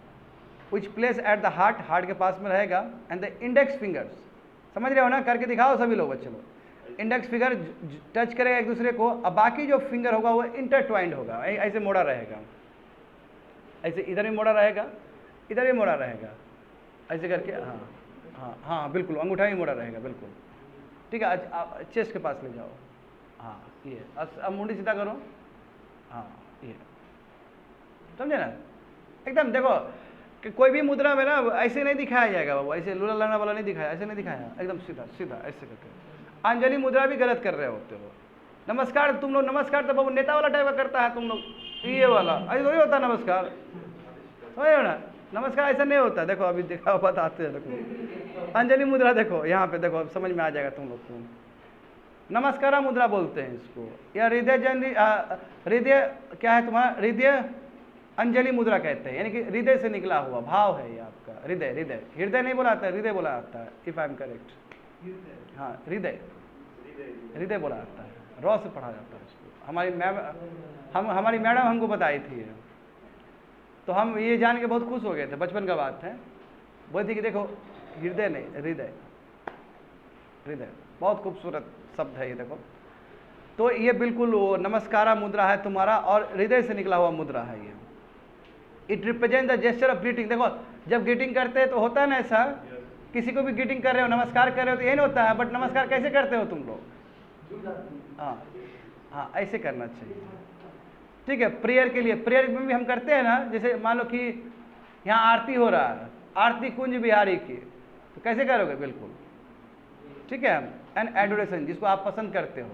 which place at the heart, heart के पास में रहेगा, एंड द इंडेक्स फिंगर्स, समझ रहे हो ना, करके दिखाओ सभी लोग बच्चे लोग। इंडेक्स फिंगर टच करेगा एक दूसरे को, अब बाकी जो फिंगर होगा वो इंटरट्वाइंड होगा, ऐसे मोड़ा रहेगा, ऐसे इधर भी मोड़ा रहेगा, इधर भी मोड़ा रहेगा, ऐसे करके, हाँ हाँ हाँ बिल्कुल, अंगूठा भी मोड़ा रहेगा बिल्कुल, ठीक है। चेस्ट के पास ले जाओ, हाँ ये, अब मुंडी सीधा करो, हाँ ये, समझे ना एकदम। देखो कि कोई भी मुद्रा में ना ऐसे नहीं दिखाया जाएगा बाबू, ऐसे लूला लंगड़ा वाला नहीं दिखाया, ऐसे नहीं दिखाया, एकदम सीधा सीधा ऐसे करके। अंजलि मुद्रा भी गलत कर रहे होते हो। नमस्कार, तुम लोग नमस्कार तो बाबू नेता वाला टाइप का करता है तुम लोग, ये वाला ऐसे थोड़ी होता नमस्कार, समझ रहे हो ना, नमस्कार ऐसा नहीं होता। देखो अभी देखा बताते हैं, देखो अंजलि मुद्रा देखो यहाँ पे, देखो अब समझ में आ जाएगा तुम लोग को। नमस्कारा मुद्रा बोलते हैं इसको, या हृदय हृदय क्या है तुम्हारा, हृदय अंजलि मुद्रा कहते हैं, यानी कि हृदय से निकला हुआ भाव है ये आपका, हृदय, हृदय हृदय नहीं बोला आता है, हृदय बोला आता है, इफ आई एम करेक्ट, हाँ हृदय, हृदय बोला जाता है, रॉ से पढ़ा जाता है इसको। हमारी मैडम हमको बताई थी, तो हम ये जान के बहुत खुश हो गए थे, बचपन का बात है, बोली थी कि देखो हृदय नहीं, हृदय, हृदय बहुत खूबसूरत शब्द है ये, देखो तो ये बिल्कुल वो नमस्कारा मुद्रा है तुम्हारा, और हृदय से निकला हुआ मुद्रा है ये। It represent the gesture of greeting, देखो जब ग्रीटिंग करते हैं तो होता है ना ऐसा, किसी को भी ग्रीटिंग कर रहे हो, नमस्कार कर रहे हो तो यही नहीं होता है, बट नमस्कार कैसे करते हो तुम लोग, हाँ हाँ ऐसे करना चाहिए, ठीक है। प्रेयर के लिए, प्रेयर में भी हम करते हैं ना, जैसे मान लो कि यहाँ आरती हो रहा है, आरती कुंज बिहारी की, तो कैसे करोगे, बिल्कुल ठीक है। एंड एडोरेशन, जिसको आप पसंद करते हो,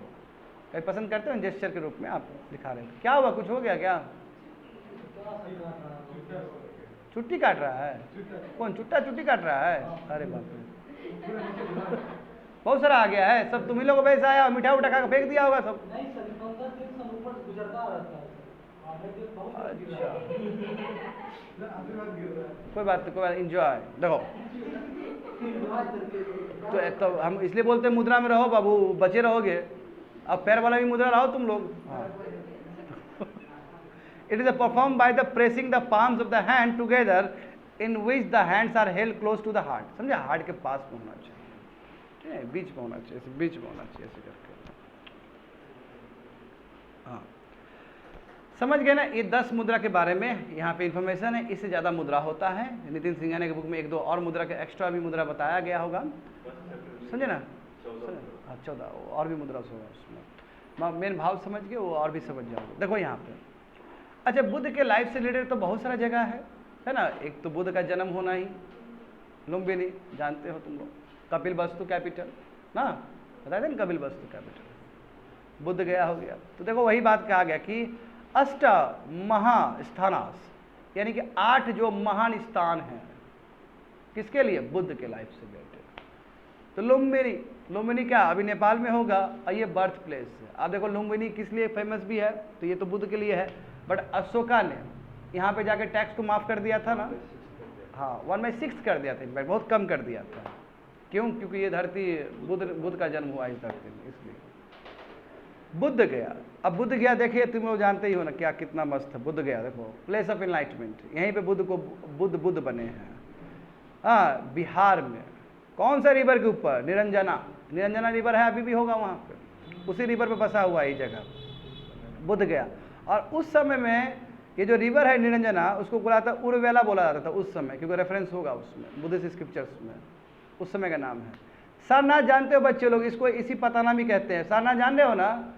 कहीं पसंद करते हो जेस्चर के रूप में आप दिखा रहे हो। क्या हुआ, कुछ हो गया क्या, चुट्टी काट रहा है? कौन चुट्टा चुट्टी काट रहा है? अरे बाप रे, बहुत सारा आ गया है, सब तुम ही लोग वैसा आया, मिठा उठा खा के फेंक दिया होगा सब। अच्छा, कोई बात नहीं, कोई बात, एंजॉय। देखो तो हम इसलिए बोलते हैं मुद्रा में रहो बाबू, बचे रहोगे। अब पैर वाला भी मुद्रा रहो तुम लोग। It is perform by the pressing the palms of the hand together in which the hands are held close to the heart. समझे, हार्ट के पास में होना चाहिए, ठीक है, बीच में होना चाहिए, बीच में होना चाहिए, ऐसे करके। हाँ, समझ गए ना? ये 10 मुद्रा के बारे में यहाँ पे इंफॉर्मेशन है, इससे ज़्यादा मुद्रा होता है। नितिन सिंघानिया की बुक में 1-2 और मुद्रा के एक्स्ट्रा भी मुद्रा बताया गया होगा, समझे ना? हाँ, 14 और भी मुद्रा होगा उसमें। मेन भाव समझ गए, वो और भी समझ जाओगे। देखो यहाँ पे, अच्छा, बुद्ध के लाइफ से रिलेटेड तो बहुत सारा जगह है ना। एक तो बुद्ध का जन्म होना ही लुम्बिनी, जानते हो तुम लोग, कपिलवस्तु कैपिटल ना, बताए थे ना, कपिलवस्तु कैपिटल, बुद्ध गया हो गया। तो देखो वही बात कहा गया कि अष्ट महास्थानास, यानी कि 8 जो महान स्थान हैं, किसके लिए? बुद्ध के लाइफ से रिलेटेड। तो लुम्बिनी, लुम्बिनी क्या अभी नेपाल में होगा, और ये बर्थ प्लेस है। आप देखो लुम्बिनी किस लिए फेमस भी है, तो ये तो बुद्ध के लिए है, बट अशोका ने यहाँ पे जाके टैक्स को माफ कर दिया था ना। हाँ, 1/6 कर दिया था, बहुत कम कर दिया था। क्यों? क्योंकि ये धरती बुद्ध का जन्म हुआ इस धरती में, इसलिए बुद्ध गया। अब बुद्ध गया, देखिए तुम लोग जानते ही हो ना क्या, कितना मस्त है बुद्ध गया। देखो, प्लेस ऑफ एनलाइटमेंट, यहीं पे बुद्ध बने हैं। हाँ, बिहार में कौन सा रिवर के ऊपर? निरंजना रिवर है, अभी भी होगा वहाँ पे, उसी रिवर पे बसा हुआ है ये जगह, बुद्ध गया। और उस समय में ये जो रिवर है निरंजना, उसको बोला था उर्वेला बोला जाता था उस समय, क्योंकि रेफरेंस होगा उसमें बुद्धिस्ट स्क्रिप्चर्स में, उस समय का नाम है। सारनाथ जानते हो बच्चे लोग, इसको इसी पताना भी कहते हैं। सारनाथ जान रहे हो ना?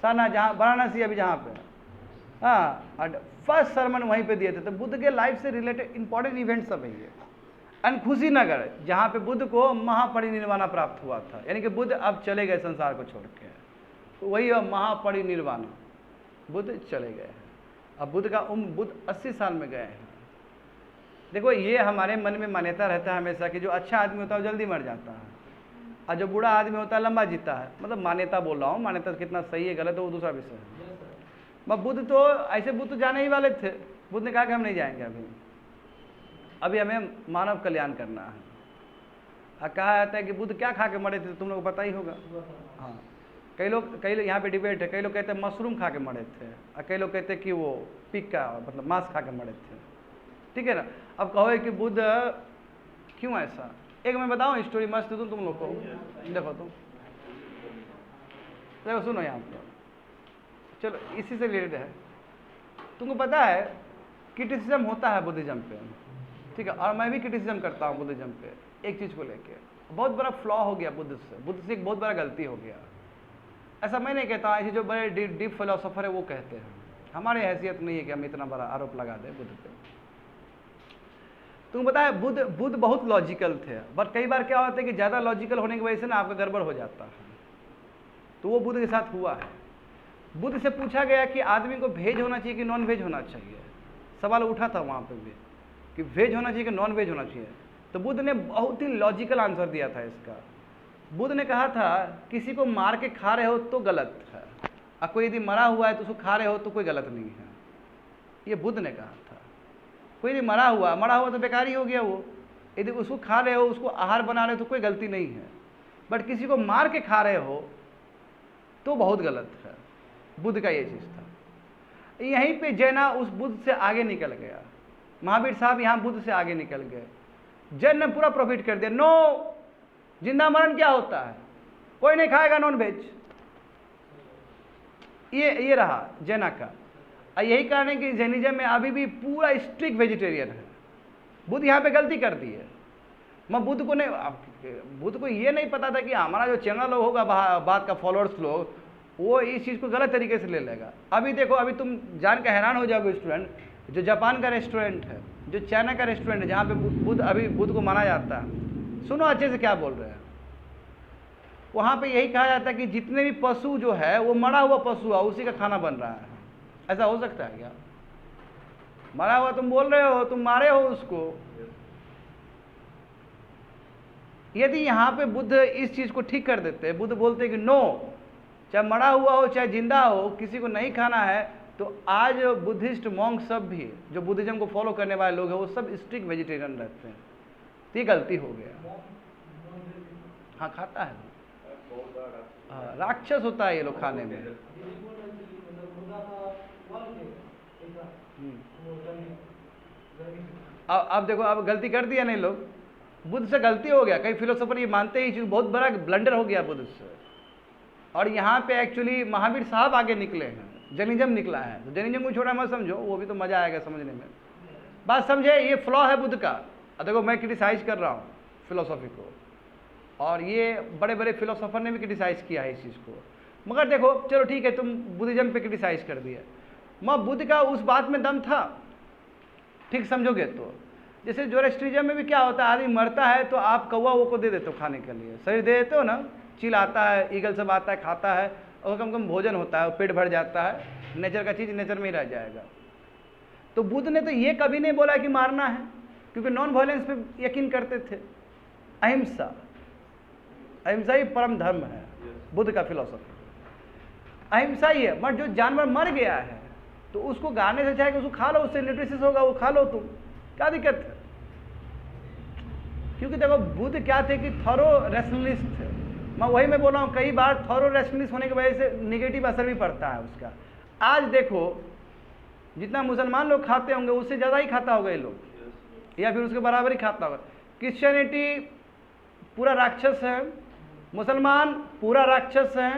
सारनाथ जहाँ वाराणसी अभी जहाँ पे, हाँ, और फर्स्ट सरमन वहीं पे दिए थे। तो बुद्ध के लाइफ से रिलेटेड इंपॉर्टेंट इवेंट्स सब है ये। अनखुशी नगर, जहाँ पे बुद्ध को महापरिनिर्वाण प्राप्त हुआ था, यानी कि बुद्ध अब चले गए संसार को छोड़ के, तो वही महापरिनिर्वाण, बुद्ध चले गए। अब बुद्ध का उम्र, बुद्ध 80 साल में गए हैं। देखो, ये हमारे मन में मान्यता रहता है हमेशा कि जो अच्छा आदमी होता है वो जल्दी मर जाता है, और जो बूढ़ा आदमी होता है लंबा जीता है। मतलब मान्यता बोल रहा हूँ, मान्यता कितना सही है गलत है वो दूसरा विषय है। मैं बुद्ध तो ऐसे, बुद्ध तो जाने ही वाले थे। बुद्ध ने कहा कि हम नहीं जाएंगे, अभी हमें मानव कल्याण करना है। कहा जाता है कि बुद्ध क्या खा के मरे थे, तुम लोग को पता ही होगा। हाँ, कई लोग यहाँ पे डिबेट है, कई लोग कहते हैं मशरूम खा के मरे थे, और कई लोग कहते हैं कि वो पिग का मतलब मांस खा के मरे थे, ठीक है ना। अब कहो कि बुद्ध क्यों ऐसा, एक मैं बताऊँ स्टोरी मस्त है तुम लोग को, देखो देखो सुनो यहाँ पर, चलो इसी से रिलेटेड है। तुमको पता है क्रिटिसिज्म होता है बुद्धिज्म पे, ठीक है, और मैं भी क्रिटिसिज्म करता हूँ बुद्धिज्म पे, एक चीज़ को लेके। बहुत बड़ा फ्लॉ हो गया बुद्ध से एक बहुत बड़ा गलती हो गया। ऐसा मैं नहीं कहता, ऐसे जो बड़े डीप फिलोसोफर है वो कहते हैं, हमारी हैसियत नहीं है कि हम इतना बड़ा आरोप लगा दें बुद्ध पे। तुमको पता है बुद्ध बहुत लॉजिकल थे, बट कई बार क्या होता है कि ज़्यादा लॉजिकल होने की वजह से ना आपका गड़बड़ हो जाता है। तो वो बुद्ध के साथ हुआ है। बुद्ध से पूछा गया कि आदमी को वेज होना चाहिए कि नॉन वेज होना चाहिए, सवाल उठा था वहाँ पे भी कि वेज होना चाहिए कि नॉन वेज होना चाहिए। तो बुद्ध ने बहुत ही लॉजिकल आंसर दिया था इसका। बुद्ध ने कहा था किसी को मार के खा रहे हो तो गलत है, और कोई यदि मरा हुआ है तो उसको खा रहे हो तो कोई गलत नहीं है, ये बुद्ध ने कहा था। कोई यदि मरा हुआ तो बेकार ही हो गया वो, यदि उसको खा रहे हो, उसको आहार बना रहे हो तो कोई गलती नहीं है, बट किसी को मार के खा रहे हो तो बहुत गलत है। बुद्ध का ये चीज़ था। यहीं पे जैना उस बुद्ध से आगे निकल गया, महावीर साहब यहाँ बुद्ध से आगे निकल गए। जैन ने पूरा प्रॉफिट कर दिया, नो, जिंदा मरण क्या होता है, कोई नहीं खाएगा नॉन वेज, ये रहा जैना का। और यही कारण है कि जैनिज्म में अभी भी पूरा स्ट्रिक्ट वेजिटेरियन है। बुद्ध यहाँ पे गलती कर दी है। मैं बुद्ध को ये नहीं पता था कि हमारा जो चैनल लोग होगा बात का फॉलोअर्स लोग, वो इस चीज़ को गलत तरीके से ले लेगा। अभी देखो, अभी तुम जान के हैरान हो जाओगे स्टूडेंट, जो जापान का रेस्टोरेंट है, जो चाइना का रेस्टोरेंट है, जहाँ पे बुद्ध को माना जाता है, सुनो अच्छे से क्या बोल रहे हैं। वहाँ पे यही कहा जाता है कि जितने भी पशु जो है वो मरा हुआ पशु है, उसी का खाना बन रहा है। ऐसा हो सकता है क्या? मरा हुआ तुम बोल रहे हो, तुम मारे हो उसको। यदि यहाँ पे बुद्ध इस चीज को ठीक कर देते, बुद्ध बोलते हैं कि नो, चाहे मरा हुआ हो चाहे जिंदा हो, किसी को नहीं खाना है, तो आज बुद्धिस्ट मॉन्क सब भी, जो बुद्धिज्म को फॉलो करने वाले लोग हैं, वो सब स्ट्रिक्ट वेजिटेरियन रहते हैं। तो ये गलती हो गया। हाँ खाता है, हाँ, राक्षस होता है ये लोग खाने में। अब देखो, अब गलती कर दिया नहीं लोग, बुद्ध से गलती हो गया। कई फिलोसोफर ये मानते हैं, चीज बहुत बड़ा ब्लंडर हो गया बुद्ध से। और यहाँ पे एक्चुअली महावीर साहब आगे निकले हैं, जैनिज्म निकला है। तो जैनिज्म को छोड़ा मत समझो, वो भी तो मजा आएगा समझने में। बात समझे, ये फ्लॉ है बुद्ध का। देखो मैं क्रिटिसाइज कर रहा हूँ फिलोसॉफी को, और ये बड़े बड़े फिलोसोफर ने भी क्रिटिसाइज किया है इस चीज़ को। मगर देखो चलो ठीक है, तुम बुद्धिज्म पे क्रिटिसाइज कर दिया, मगर बुद्ध का उस बात में दम था, ठीक समझोगे तो। जैसे जोरेस्ट्रिज्म में भी क्या होता है, आदमी मरता है तो आप कौवा वो को दे देते हो खाने के लिए, शरीर दे देते हो ना, चील आता है, ईगल सब आता है, खाता है, और कम कम भोजन होता है, पेट भर जाता है, नेचर का चीज़ नेचर में ही रह जाएगा। तो बुद्ध ने तो ये कभी नहीं बोला कि मारना है, क्योंकि नॉन वायलेंस पे यकीन करते थे। अहिंसा, अहिंसा ही परम धर्म है बुद्ध का फिलोसफी, अहिंसा ही है। मगर जो जानवर मर गया है तो उसको गाने से चाहे कि उसको खा लो, उससे न्यूट्रिशियस होगा, वो खा लो तुम, क्या दिक्कत है। क्योंकि देखो बुद्ध क्या थे कि थॉरो रैशनलिस्ट थे। मैं बोल रहा हूँ, कई बार थॉरो रैशनलिस्ट होने की वजह से निगेटिव असर भी पड़ता है उसका। आज देखो जितना मुसलमान लोग खाते होंगे उससे ज़्यादा ही खाता होगा ये लोग, या फिर उसके बराबर ही खाता होगा। क्रिश्चियनिटी पूरा राक्षस है, मुसलमान पूरा राक्षस है,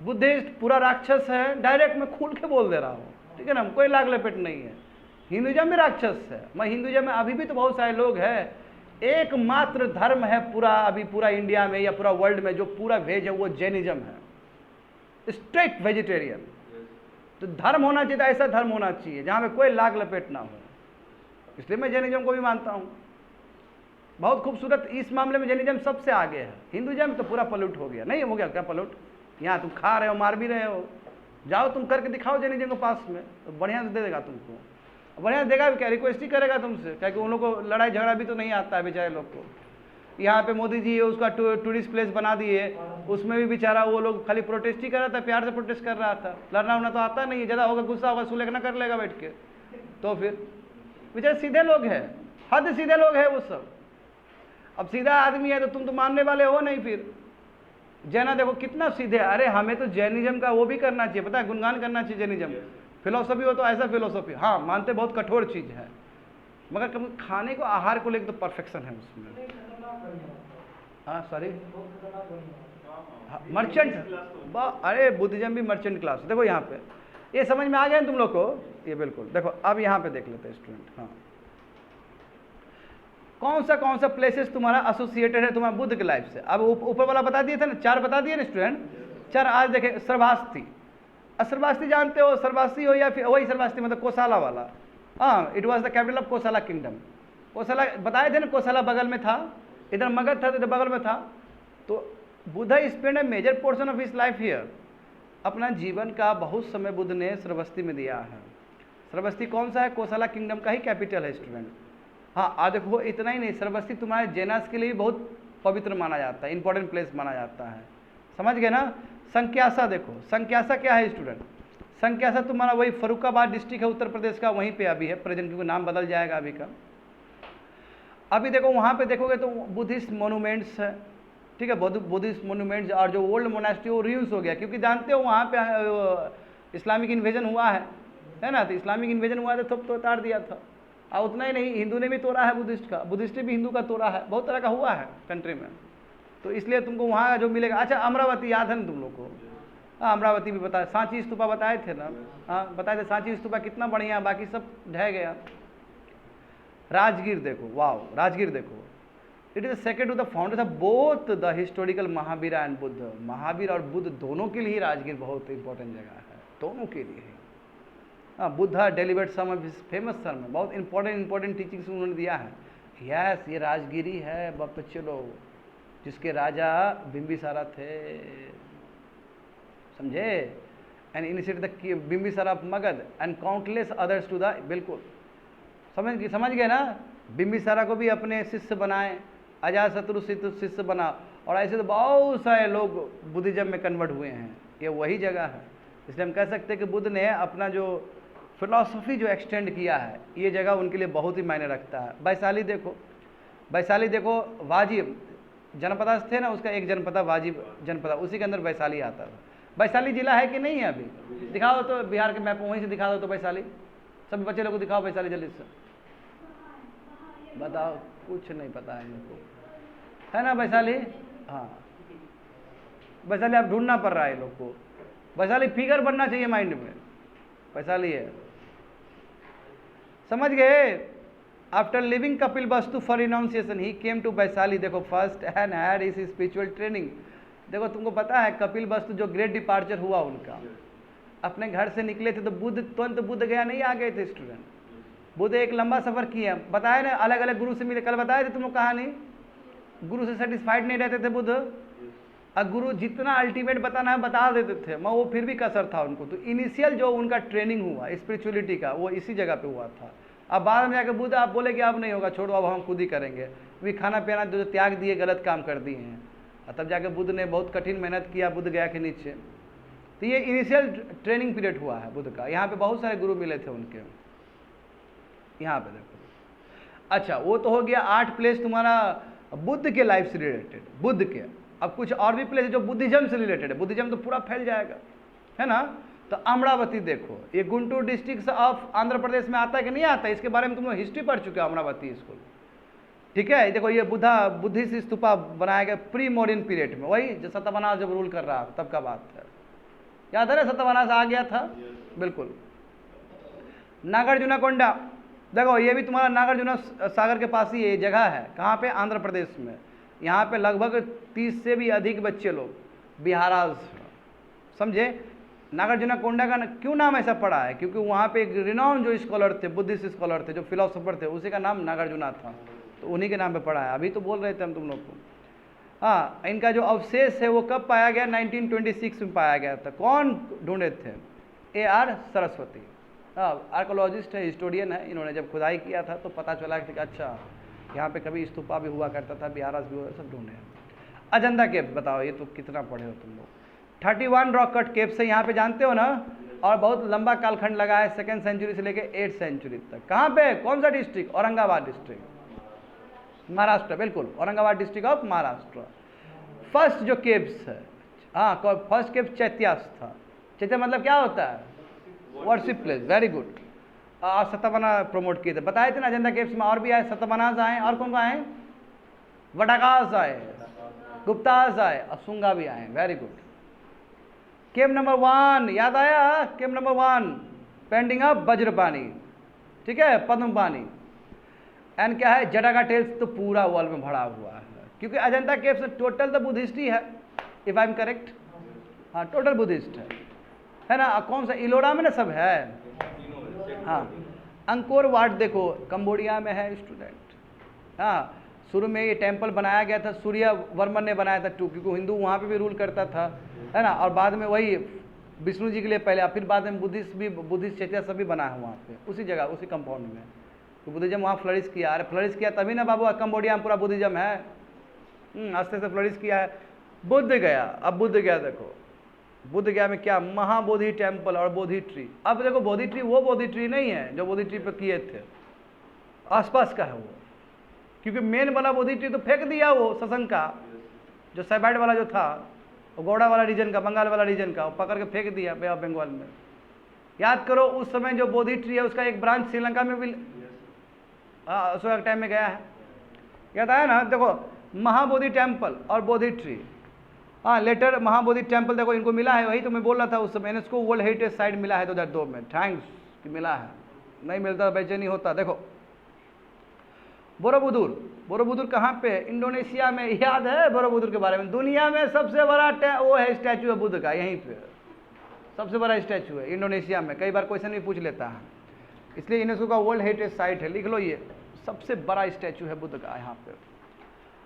बुद्धिस्ट पूरा राक्षस है। डायरेक्ट मैं खुल के बोल दे रहा हूँ, ठीक है ना, कोई लाग लपेट नहीं है। हिंदुइज्म भी राक्षस है। मैं हिंदुइज्म में अभी भी तो बहुत सारे लोग हैं, एकमात्र धर्म है पूरा अभी पूरा इंडिया में या पूरा वर्ल्ड में जो पूरा वेज है, वो जैनिज्म है, स्ट्रिक्ट वेजिटेरियन। तो धर्म होना चाहिए, ऐसा धर्म होना चाहिए जहाँ पे कोई लाग लपेट ना हो, इसलिए मैं जैनिज्म को भी मानता हूँ। बहुत खूबसूरत, इस मामले में जैनिज्म सबसे आगे है। हिंदुइज्म तो पूरा पलूट हो गया, नहीं हो गया क्या पलूट, यहाँ तुम खा रहे हो, मार भी रहे हो, जाओ तुम करके दिखाओ जैनिज्म के पास में, तो बढ़िया से दे देगा तुमको, बढ़िया से देगा भी क्या, रिक्वेस्ट ही करेगा तुमसे, क्या कि उन लोग को लड़ाई झगड़ा भी तो नहीं आता है बेचारे लोग को। यहाँ पे मोदी जी उसका टूरिस्ट प्लेस बना दिए, उसमें भी बेचारा वो लोग खाली प्रोटेस्ट ही कर रहा था, प्यार से प्रोटेस्ट कर रहा था, लड़ना उड़ना तो आता नहीं है, ज़्यादा होगा गुस्सा होगा सुलेखना कर लेगा बैठ के, तो फिर बेचारे सीधे लोग हैं, हद सीधे लोग हैं वो सब। अब सीधा आदमी है तो तुम तो मानने वाले हो नहीं। फिर जैना देखो कितना सीधे, अरे हमें तो जैनिज्म का वो भी करना चाहिए, पता है, गुणगान करना चाहिए जैनिज्म। फिलोसफी हो तो ऐसा फिलोसफी, हाँ मानते बहुत कठोर चीज़ है, मगर कभी खाने को आहार को लेकर तो परफेक्शन है उसमें। हाँ सॉरी, मर्चेंट, अरे बुद्धिज्म भी मर्चेंट क्लास। देखो यहाँ पे ये समझ में आ गया तुम लोग को, ये बिल्कुल। देखो अब यहाँ पे देख लेते हैं स्टूडेंट, हाँ कौन सा प्लेसेस तुम्हारा एसोसिएटेड है तुम्हारा बुद्ध के लाइफ से। अब ऊपर वाला बता दिए थे ना, 4 बता दिए ना स्टूडेंट, 4। आज देखे सर्वास्थी, सर्वास्थी जानते हो, सर्वास्थी हो या फिर वही सर्वास्थी मतलब कोसाला वाला, हाँ, it was the capital of Kosala kingdom. Kosala बताए थे ना, कोसाला बगल में था, इधर मगध था, इधर बगल में था। तो Buddha spend a major portion of his life here, अपना जीवन का बहुत समय बुद्ध ने श्रावस्ती में दिया है। श्रावस्ती कौन सा है, कोसाला किंगडम का ही कैपिटल है स्टूडेंट। हाँ आज देखो इतना ही नहीं, श्रावस्ती तुम्हारे जैनास के लिए भी बहुत पवित्र माना जाता है, इंपॉर्टेंट प्लेस माना जाता है, समझ गए ना। संक्यासा देखो, संक्यासा क्या है स्टूडेंट, संक्यासा तुम्हारा वही फरुखाबाद डिस्ट्रिक्ट है उत्तर प्रदेश का, वहीं पे अभी है प्रेजेंट, क्योंकि नाम बदल जाएगा अभी का। अभी देखो वहाँ पे देखोगे तो बुद्धिस्ट मोनूमेंट्स है, ठीक है, बुद्धिस्ट मोनूमेंट्स, और जो ओल्ड मोनास्ट्री वो रियूज हो गया, क्योंकि जानते हो वहाँ पे इस्लामिक इन्वेजन हुआ है ना, तो इस्लामिक इन्वेजन हुआ तो उतार दिया था। और उतना ही नहीं, हिंदू ने भी तोड़ा है बुद्धिस्ट का, बुद्धिस्ट भी हिंदू का तोड़ा है, बहुत तरह का हुआ है कंट्री में। तो इसलिए तुमको वहाँ का जो मिलेगा। अच्छा अमरावती याद है ना तुम लोग को, हाँ अमरावती भी बताया, सांची स्तूपा बताए थे ना, हाँ बताए थे, सांची स्तूपा कितना बढ़िया, बाकी सब ढह गया। राजगीर देखो, वाओ राजगीर देखो, it is second to the founder of both the historical Mahavira and Buddha. Mahavira और बुद्ध दोनों के लिए राजगीर बहुत इंपॉर्टेंट जगह है, दोनों के लिए। हाँ Buddha delivered some of his famous sermon, बहुत इंपॉर्टेंट टीचिंग्स उन्होंने दिया है। यस ये राजगिरी है बाप, चलो जिसके राजा बिंबिसारा थे, समझे। And initiate the Bimbisara of Magadha and countless others to the, बिल्कुल समझ गए ना। बिम्बिसारा को भी अपने शिष्य बनाए, अजातशत्रु शिष्य बना, और ऐसे तो बहुत सारे लोग बुद्धिज्म में कन्वर्ट हुए हैं। ये वही जगह है, इसलिए हम कह सकते हैं कि बुद्ध ने अपना जो फिलॉसफी जो एक्सटेंड किया है, ये जगह उनके लिए बहुत ही मायने रखता है। वैशाली देखो, वाजिब जनपद थे ना, उसका एक जनपद वाजिब जनपद, उसी के अंदर वैशाली आता था। वैशाली जिला है कि नहीं है अभी? दिखाओ तो बिहार के मैप वहीं से दिखा दो तो वैशाली, सभी बच्चे लोग को दिखाओ वैशाली जल्दी से, बताओ। कुछ नहीं पता है इनको, है ना वैशाली? हाँ, वैशाली आप ढूंढना पड़ रहा है लोग को। वैशाली फिगर बनना चाहिए माइंड में, वैशाली है, समझ गए। After leaving Kapilavastu for renunciation he came to Vaishali. देखो first and had his spiritual training. देखो तुमको पता है कपिल वस्तु जो ग्रेट डिपार्चर हुआ उनका, अपने घर से निकले थे तो तुरंत बुद्ध गया नहीं, आ गए थे स्टूडेंट। बुद्ध एक लंबा सफर किया, बताया ना, अलग अलग गुरु से मिले, कल बताए थे तुम लोग कहानी। गुरु से सेटिस्फाइड नहीं रहते थे बुद्ध, और गुरु जितना अल्टीमेट बताना है बता देते थे, मगर वो फिर भी कसर था उनको। तो इनिशियल जो उनका ट्रेनिंग हुआ स्पिरिचुअलिटी का, वो इसी जगह पे हुआ था। अब बाद में जाकर बुद्ध आप बोले कि अब नहीं होगा, छोड़ो अब हम खुद ही करेंगे, भी खाना पीना जो त्याग दिए, गलत काम कर दिए हैं। तब जाके बुद्ध ने बहुत कठिन मेहनत किया, बुद्ध गया के नीचे। तो ये इनिशियल ट्रेनिंग पीरियड हुआ है बुद्ध का। यहाँ पे बहुत सारे गुरु मिले थे उनके, यहाँ पे देखो। अच्छा, वो तो हो गया 8 प्लेस तुम्हारा बुद्ध के लाइफ से रिलेटेड, बुद्ध के। अब कुछ और भी प्लेस जो बुद्धिज्म से रिलेटेड है, बुद्धिज्म तो पूरा फैल जाएगा, है ना। तो अमरावती देखो, ये गुंटूर डिस्ट्रिक्ट ऑफ आंध्र प्रदेश में आता है कि नहीं आता है, इसके बारे में तुम लोग हिस्ट्री पढ़ चुके हो, अमरावती स्कूल, ठीक है। देखो ये बुद्धिस्ट स्तूपा बनाया गया प्री मॉडर्न पीरियड में, वही जो सतवनास जब रूल कर रहा तब का बात है, याद है ना, सतवनास आ गया था, बिल्कुल। नागार्जुनकोंडा देखो, ये भी तुम्हारा नागार्जुन सागर के पास ही ये जगह है, कहाँ पे? आंध्र प्रदेश में। यहाँ पे लगभग 30 से भी अधिक बच्चे लोग बिहाराज, समझे। नागार्जुनकोंडा का क्यों नाम ऐसा पड़ा है? क्योंकि वहाँ पे एक रिनाउंड जो स्कॉलर थे, बुद्धिस्ट स्कॉलर थे, जो फिलोसोफर थे, उसी का नाम नागार्जुना था, तो उन्हीं के नाम पे पड़ा है। अभी तो बोल रहे थे हम तुम लोग को। हाँ, इनका जो अवशेष है वो कब पाया गया? 1926 में पाया गया था। कौन ढूंढे थे? AR सरस्वती, हाँ, आर्कोलॉजिस्ट है, हिस्टोरियन है। इन्होंने जब खुदाई किया था तो पता चला कि अच्छा यहाँ पे कभी स्तूपा भी हुआ करता था, बिहारास भी हुआ, सब ढूंढे। अजंता केव्स बताओ, ये तो कितना पढ़े हो तुम लोग। 31 रॉक कट केव्स है यहाँ पे, जानते हो ना, और बहुत लंबा कालखंड लगा है, 2nd सेंचुरी से लेकर 8th सेंचुरी तक। कहाँ पे? कौन सा डिस्ट्रिक्ट? औरंगाबाद डिस्ट्रिक्ट, महाराष्ट्र, बिल्कुल, Aurangabad district of Maharashtra. First जो केव्स है, हाँ, फर्स्ट केव्स चैत्यास था। चैत्या मतलब क्या होता है? Worship place, very good. सतवना प्रमोट किए थे, बताए थे ना अजंता केव्स में। और भी आए, सतवनास आए, और कौन आए? वडाकास आए, गुप्तास आए, असुंगा भी आए, वेरी गुड। केव नंबर 1 याद आया? केव नंबर 1 पेंडिंग ऑफ वज्रपानी, ठीक है, पद्मपानी। एंड क्या है? जटाका टेल्स तो पूरा वर्ल्ड में भरा हुआ है, क्योंकि अजंता केव्स में टोटल तो बुद्धिस्ट ही है, इफ आई एम करेक्ट। हाँ, टोटल बुद्धिस्ट है ना। कौन सा? इलोरा में ना सब है। हाँ, अंकोर वाट देखो, कंबोडिया में है स्टूडेंट। हाँ, शुरू में ये टेम्पल बनाया गया था, सूर्य वर्मन ने बनाया था, क्योंकि हिंदू वहाँ पे भी रूल करता था, है ना। और बाद में वही विष्णु जी के लिए पहले, फिर बाद में बुद्धिस्ट चैत्या सब भी बना है वहाँ पे, उसी जगह, उसी कंपाउंड में। तो बुद्धिज्म वहाँ फ्लरिश किया। अरे फ्लरिश किया तभी ना बाबू कंबोडिया में पूरा बुद्धिज्म है, आस्ते से फ्लरिश किया है। बुद्ध गया, अब बुद्ध गया देखो, बुद्ध गया में क्या? महाबोधि टेम्पल और बोधि ट्री। अब देखो बोधि ट्री वो बोधि ट्री नहीं है जो बोधि ट्री पे किए थे, आसपास का है वो, क्योंकि मेन वाला बोधि ट्री तो फेंक दिया वो सत्संग का, जो सैबाइड वाला जो था, वो गौड़ा वाला रीजन का, बंगाल वाला रीजन का, वो पकड़ के फेंक दिया बे ऑफ बंगाल में। याद करो उस समय जो बोधि ट्री है उसका एक ब्रांच श्रीलंका में भी उस टाइम में गया है, याद आया ना। देखो महाबोधि टेम्पल और बोधि ट्री, हाँ, लेटर महाबोधि टेम्पल देखो इनको मिला है, वही तो मैं बोल रहा था उस समय, इसको वर्ल्ड हेरिटेज साइट मिला है 2002 में। थैंक्स कि मिला है, नहीं मिलता बेचैनी होता। देखो बोरोबुदुर कहाँ पे? इंडोनेशिया में। याद है बोरोबुदुर के बारे में? दुनिया में सबसे बड़ा वो है स्टैचू है बुद्ध का, यहीं पे सबसे बड़ा स्टैचू है इंडोनेशिया में। कई बार क्वेश्चन भी पूछ लेता है, इसलिए यूनेस्को का वर्ल्ड हेरिटेज साइट है, लिख लो, ये सबसे बड़ा स्टैचू है बुद्ध का यहाँ पे।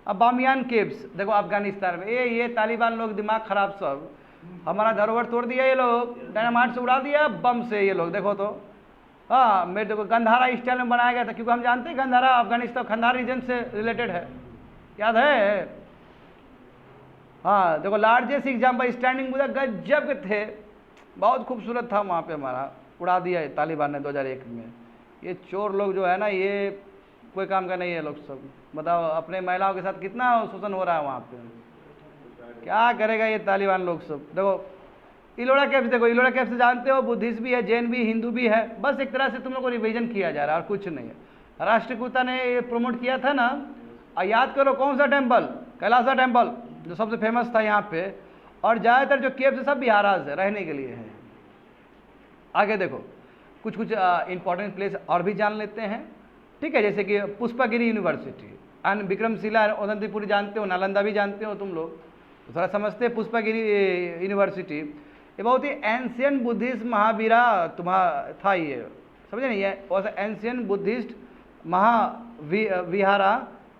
अब बामियान केव्स देखो अफगानिस्तान में, ये तालिबान लोग दिमाग खराब सब, हमारा धरोहर तोड़ दिया ये लोग, डायनामाइट से उड़ा दिया, बम से ये लोग, देखो तो। हाँ, मेरे देखो गंधारा स्टाइल में बनाया गया था, क्योंकि हम जानते हैं गंधारा अफगानिस्तान खंडार रीजन से रिलेटेड है, याद है। हाँ देखो, लार्जेस्ट एग्जाम्पल स्टैंडिंग बुद्धा गजब के थे, बहुत खूबसूरत था वहाँ पे, हमारा उड़ा दिया तालिबान ने 2001 में। ये चोर लोग जो है ना, ये कोई काम का नहीं है लोग सब। बताओ अपने महिलाओं के साथ कितना शोषण हो रहा है वहाँ पे, क्या करेगा ये तालिबान लोग सब। देखो इलोरा कैंप, देखो इलोरा कैंप से जानते हो, बुद्धिस्ट भी है, जैन भी, हिंदू भी है, बस एक तरह से तुम लोग को रिवीजन किया जा रहा है और कुछ नहीं है। राष्ट्रकूता ने ये प्रमोट किया था ना, और याद करो कौन सा टेम्पल, कैलासा टेम्पल जो सबसे फेमस था यहाँ पे, और ज़्यादातर जो केव्स है सब बिहाराज है, रहने के लिए है। आगे देखो कुछ कुछ इंपॉर्टेंट प्लेस और भी जान लेते हैं, ठीक है, जैसे कि पुष्पागिरी यूनिवर्सिटी एंड विक्रमशिला ओदंतीपुरी जानते हो, नालंदा भी जानते हो तुम लोग, तो थोड़ा समझते हैं। पुष्पागिरी यूनिवर्सिटी ये बहुत ही एंशियंट बुद्धिस्ट महावीरा तुम्हारा था, ये समझे नहीं है, और ancient Buddhist Mahavihara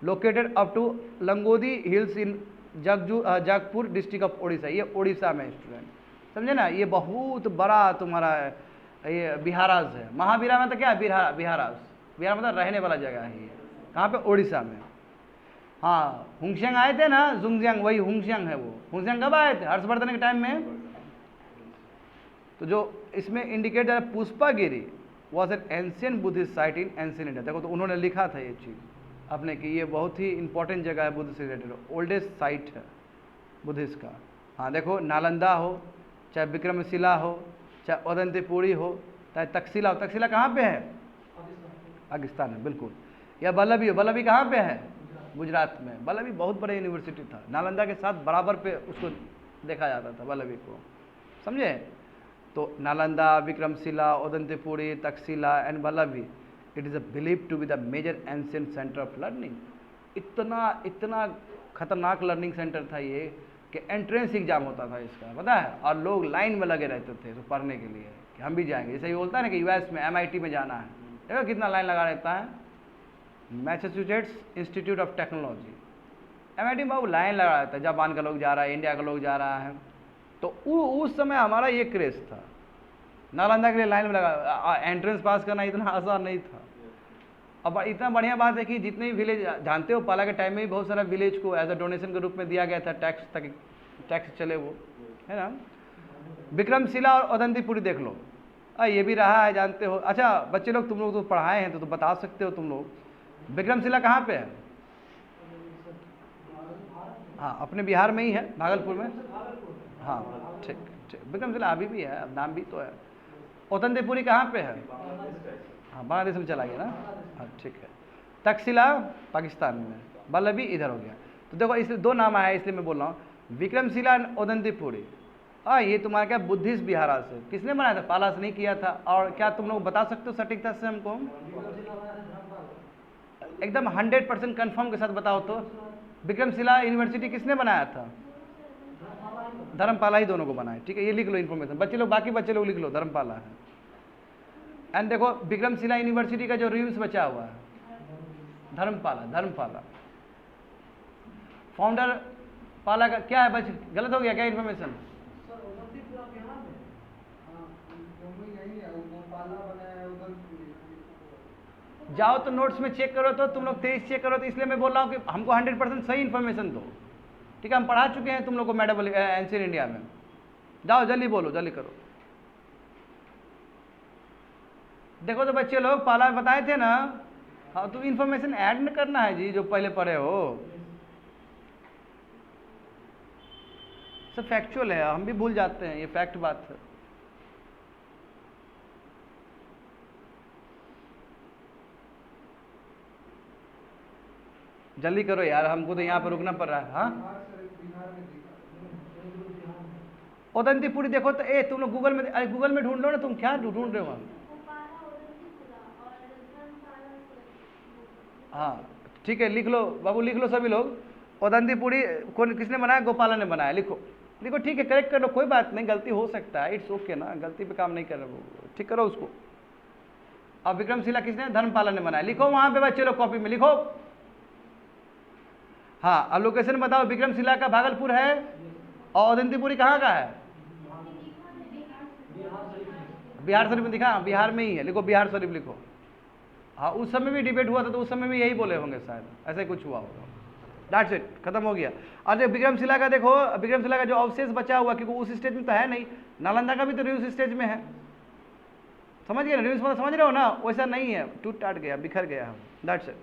located up to Langudi hills in Jajpur district of Odisha, ये ओडिशा में स्टूडेंट, समझे ना। ये बहुत बड़ा तुम्हारा ये बिहाराज है। महावीरा मतलब क्या है, बिहाराज, बिहार मतलब रहने वाला जगह है ये, कहाँ पे, ओडिशा में। हाँ, हुंगशंग आए थे ना, जुंगजियांग, वही हुंगशंग है वो। हुंगशंग कब आए थे, हर्षवर्धन के टाइम में। तो जो इसमें इंडिकेट है Pushpagiri was an ancient Buddhist site in ancient India, देखो तो उन्होंने लिखा था ये चीज़ अपने कि ये बहुत ही इंपॉर्टेंट जगह है बुद्ध से रिलेटेड, ओल्डेस्ट साइट है बुद्धिस्ट का। हाँ देखो, नालंदा हो, चाहे विक्रमशिला हो, चाहे ओदंतीपुरी हो, चाहे तक्षशिला हो। तक्षशिला कहाँ पे है, पाकिस्तान में, बिल्कुल। या वल्लभी हो, वल्लभी कहाँ पे है, गुजरात में। वल्लभी बहुत बड़ा यूनिवर्सिटी था, नालंदा के साथ बराबर पे उसको देखा जाता था वल्लभी को, समझे। तो Nalanda, Vikramshila, Odantapuri, Taxila and Vallabhi, it is a believe to be the major ancient centre of learning. इतना खतरनाक लर्निंग सेंटर था ये कि एंट्रेंस एग्जाम होता था इसका, पता है, और लोग लाइन में लगे रहते थे तो पढ़ने के लिए कि हम भी जाएंगे। जैसे ये बोलता है ना कि यूएस में MIT में जाना है, देखो कितना लाइन लगा रहता है। Massachusetts institute of technology, MIT में बहुत लाइन लगा रहता है, जापान का लोग जा रहा है, इंडिया का लोग जा रहा है। तो उस समय हमारा ये क्रेज था, नालंदा के लिए लाइन में लगा, एंट्रेंस पास करना इतना आसान नहीं था। अब इतना बढ़िया बात है कि जितने भी विलेज जानते हो, पाला के टाइम में भी बहुत सारा विलेज को एज अ डोनेशन के रूप में दिया गया था, टैक्स तक टैक्स चले वो, है ना। विक्रमशिला और ओदंतीपुरी देख लो, ये भी रहा है, जानते हो। अच्छा बच्चे लोग, तुम लोग तो पढ़ाए हैं तो बता सकते हो तुम लोग, विक्रमशिला कहाँ पे है। हाँ, अपने बिहार में ही है, भागलपुर में। हाँ ठीक ठीक, विक्रमशिला अभी भी है, अब नाम भी तो है। ओदंतीपुरी कहाँ पे है, हाँ बांग्लादेश में चला गया ना, हाँ ठीक है। तक्षशिला पाकिस्तान में, वल्लभी इधर हो गया। तो देखो इसलिए 2 नाम आया, इसलिए मैं बोल रहा हूँ विक्रमशिला ओदंतीपुरी। ये तुम्हारा क्या बुद्धिस्ट बिहारा से, किसने बनाया था, पाला से नहीं किया था। और क्या तुम लोग बता सकते हो सटीकता से हमको, एकदम 100% कन्फर्म के साथ बताओ तो, विक्रमशिला यूनिवर्सिटी किसने बनाया था, धर्मपाला ही दोनों को बनाया, ठीक है। ये लिख लो इन्फॉर्मेशन, बच्चे लोग, बाकी बच्चे लोग लिख लो, धर्मपाला है। एंड देखो विक्रमशिला यूनिवर्सिटी का जो रिव्यूज बचा हुआ है, धर्मपाला फाउंडर पाला का क्या है, बच गलत हो गया क्या इन्फॉर्मेशन। जाओ तो नोट्स में चेक करो, तो तुम लोग 23 चेक करो, तो इसलिए मैं बोल रहा हूँ कि हमको 100% सही इन्फॉर्मेशन दो, ठीक है। हम पढ़ा चुके हैं तुम लोग को मैडम एंशियंट इंडिया में। जाओ जल्दी बोलो, जल्दी करो। देखो तो बच्चे लोग, पाला बताए थे ना, हाँ तो इन्फॉर्मेशन ऐड न करना है जी, जो पहले पढ़े हो, सब फैक्चुअल है, हम भी भूल जाते हैं, ये फैक्ट बात है। जल्दी करो यार, हमको तो यहाँ पर रुकना पड़ रहा है। हाँ ओदंतीपुरी देखो तो, तुम लोग गूगल में ढूंढ लो ना, तुम क्या ढूंढ रहे हो। हाँ ठीक है, लिख लो बाबू, लिख लो सभी लोग। ओदंतीपुरी कौन, किसने बनाया, गोपाला ने बनाया, लिखो लिखो, ठीक है, करेक्ट कर लो, कोई बात नहीं, गलती हो सकता है, इट्स ओके ना, गलती पे काम नहीं कर रहे वो, ठीक करो उसको। अब विक्रमशिला किसने, धर्मपाला ने बनाया, लिखो वहां पे बच्चे लोग, कॉपी में लिखो। हाँ अब लोकेशन बताओ, विक्रमशिला का भागलपुर है और ओदंतीपुरी कहाँ का है, बिहार शरीफ में दिखा, बिहार में ही है, लिखो बिहार शरीफ लिखो। हाँ, उस समय भी डिबेट हुआ था तो उस समय भी यही बोले होंगे शायद, ऐसे कुछ हुआ होगा। दैट्स इट, खत्म हो गया। और जो विक्रमशिला का देखो, विक्रमशिला का जो अवशेष बचा हुआ, क्योंकि उस स्टेज में तो है नहीं, नालंदा का भी तो न्यूज स्टेज में है, समझ गए ना, न्यूज मतलब समझ रहे हो ना, वैसा नहीं है, टूट टाट गया, बिखर गया। That's it.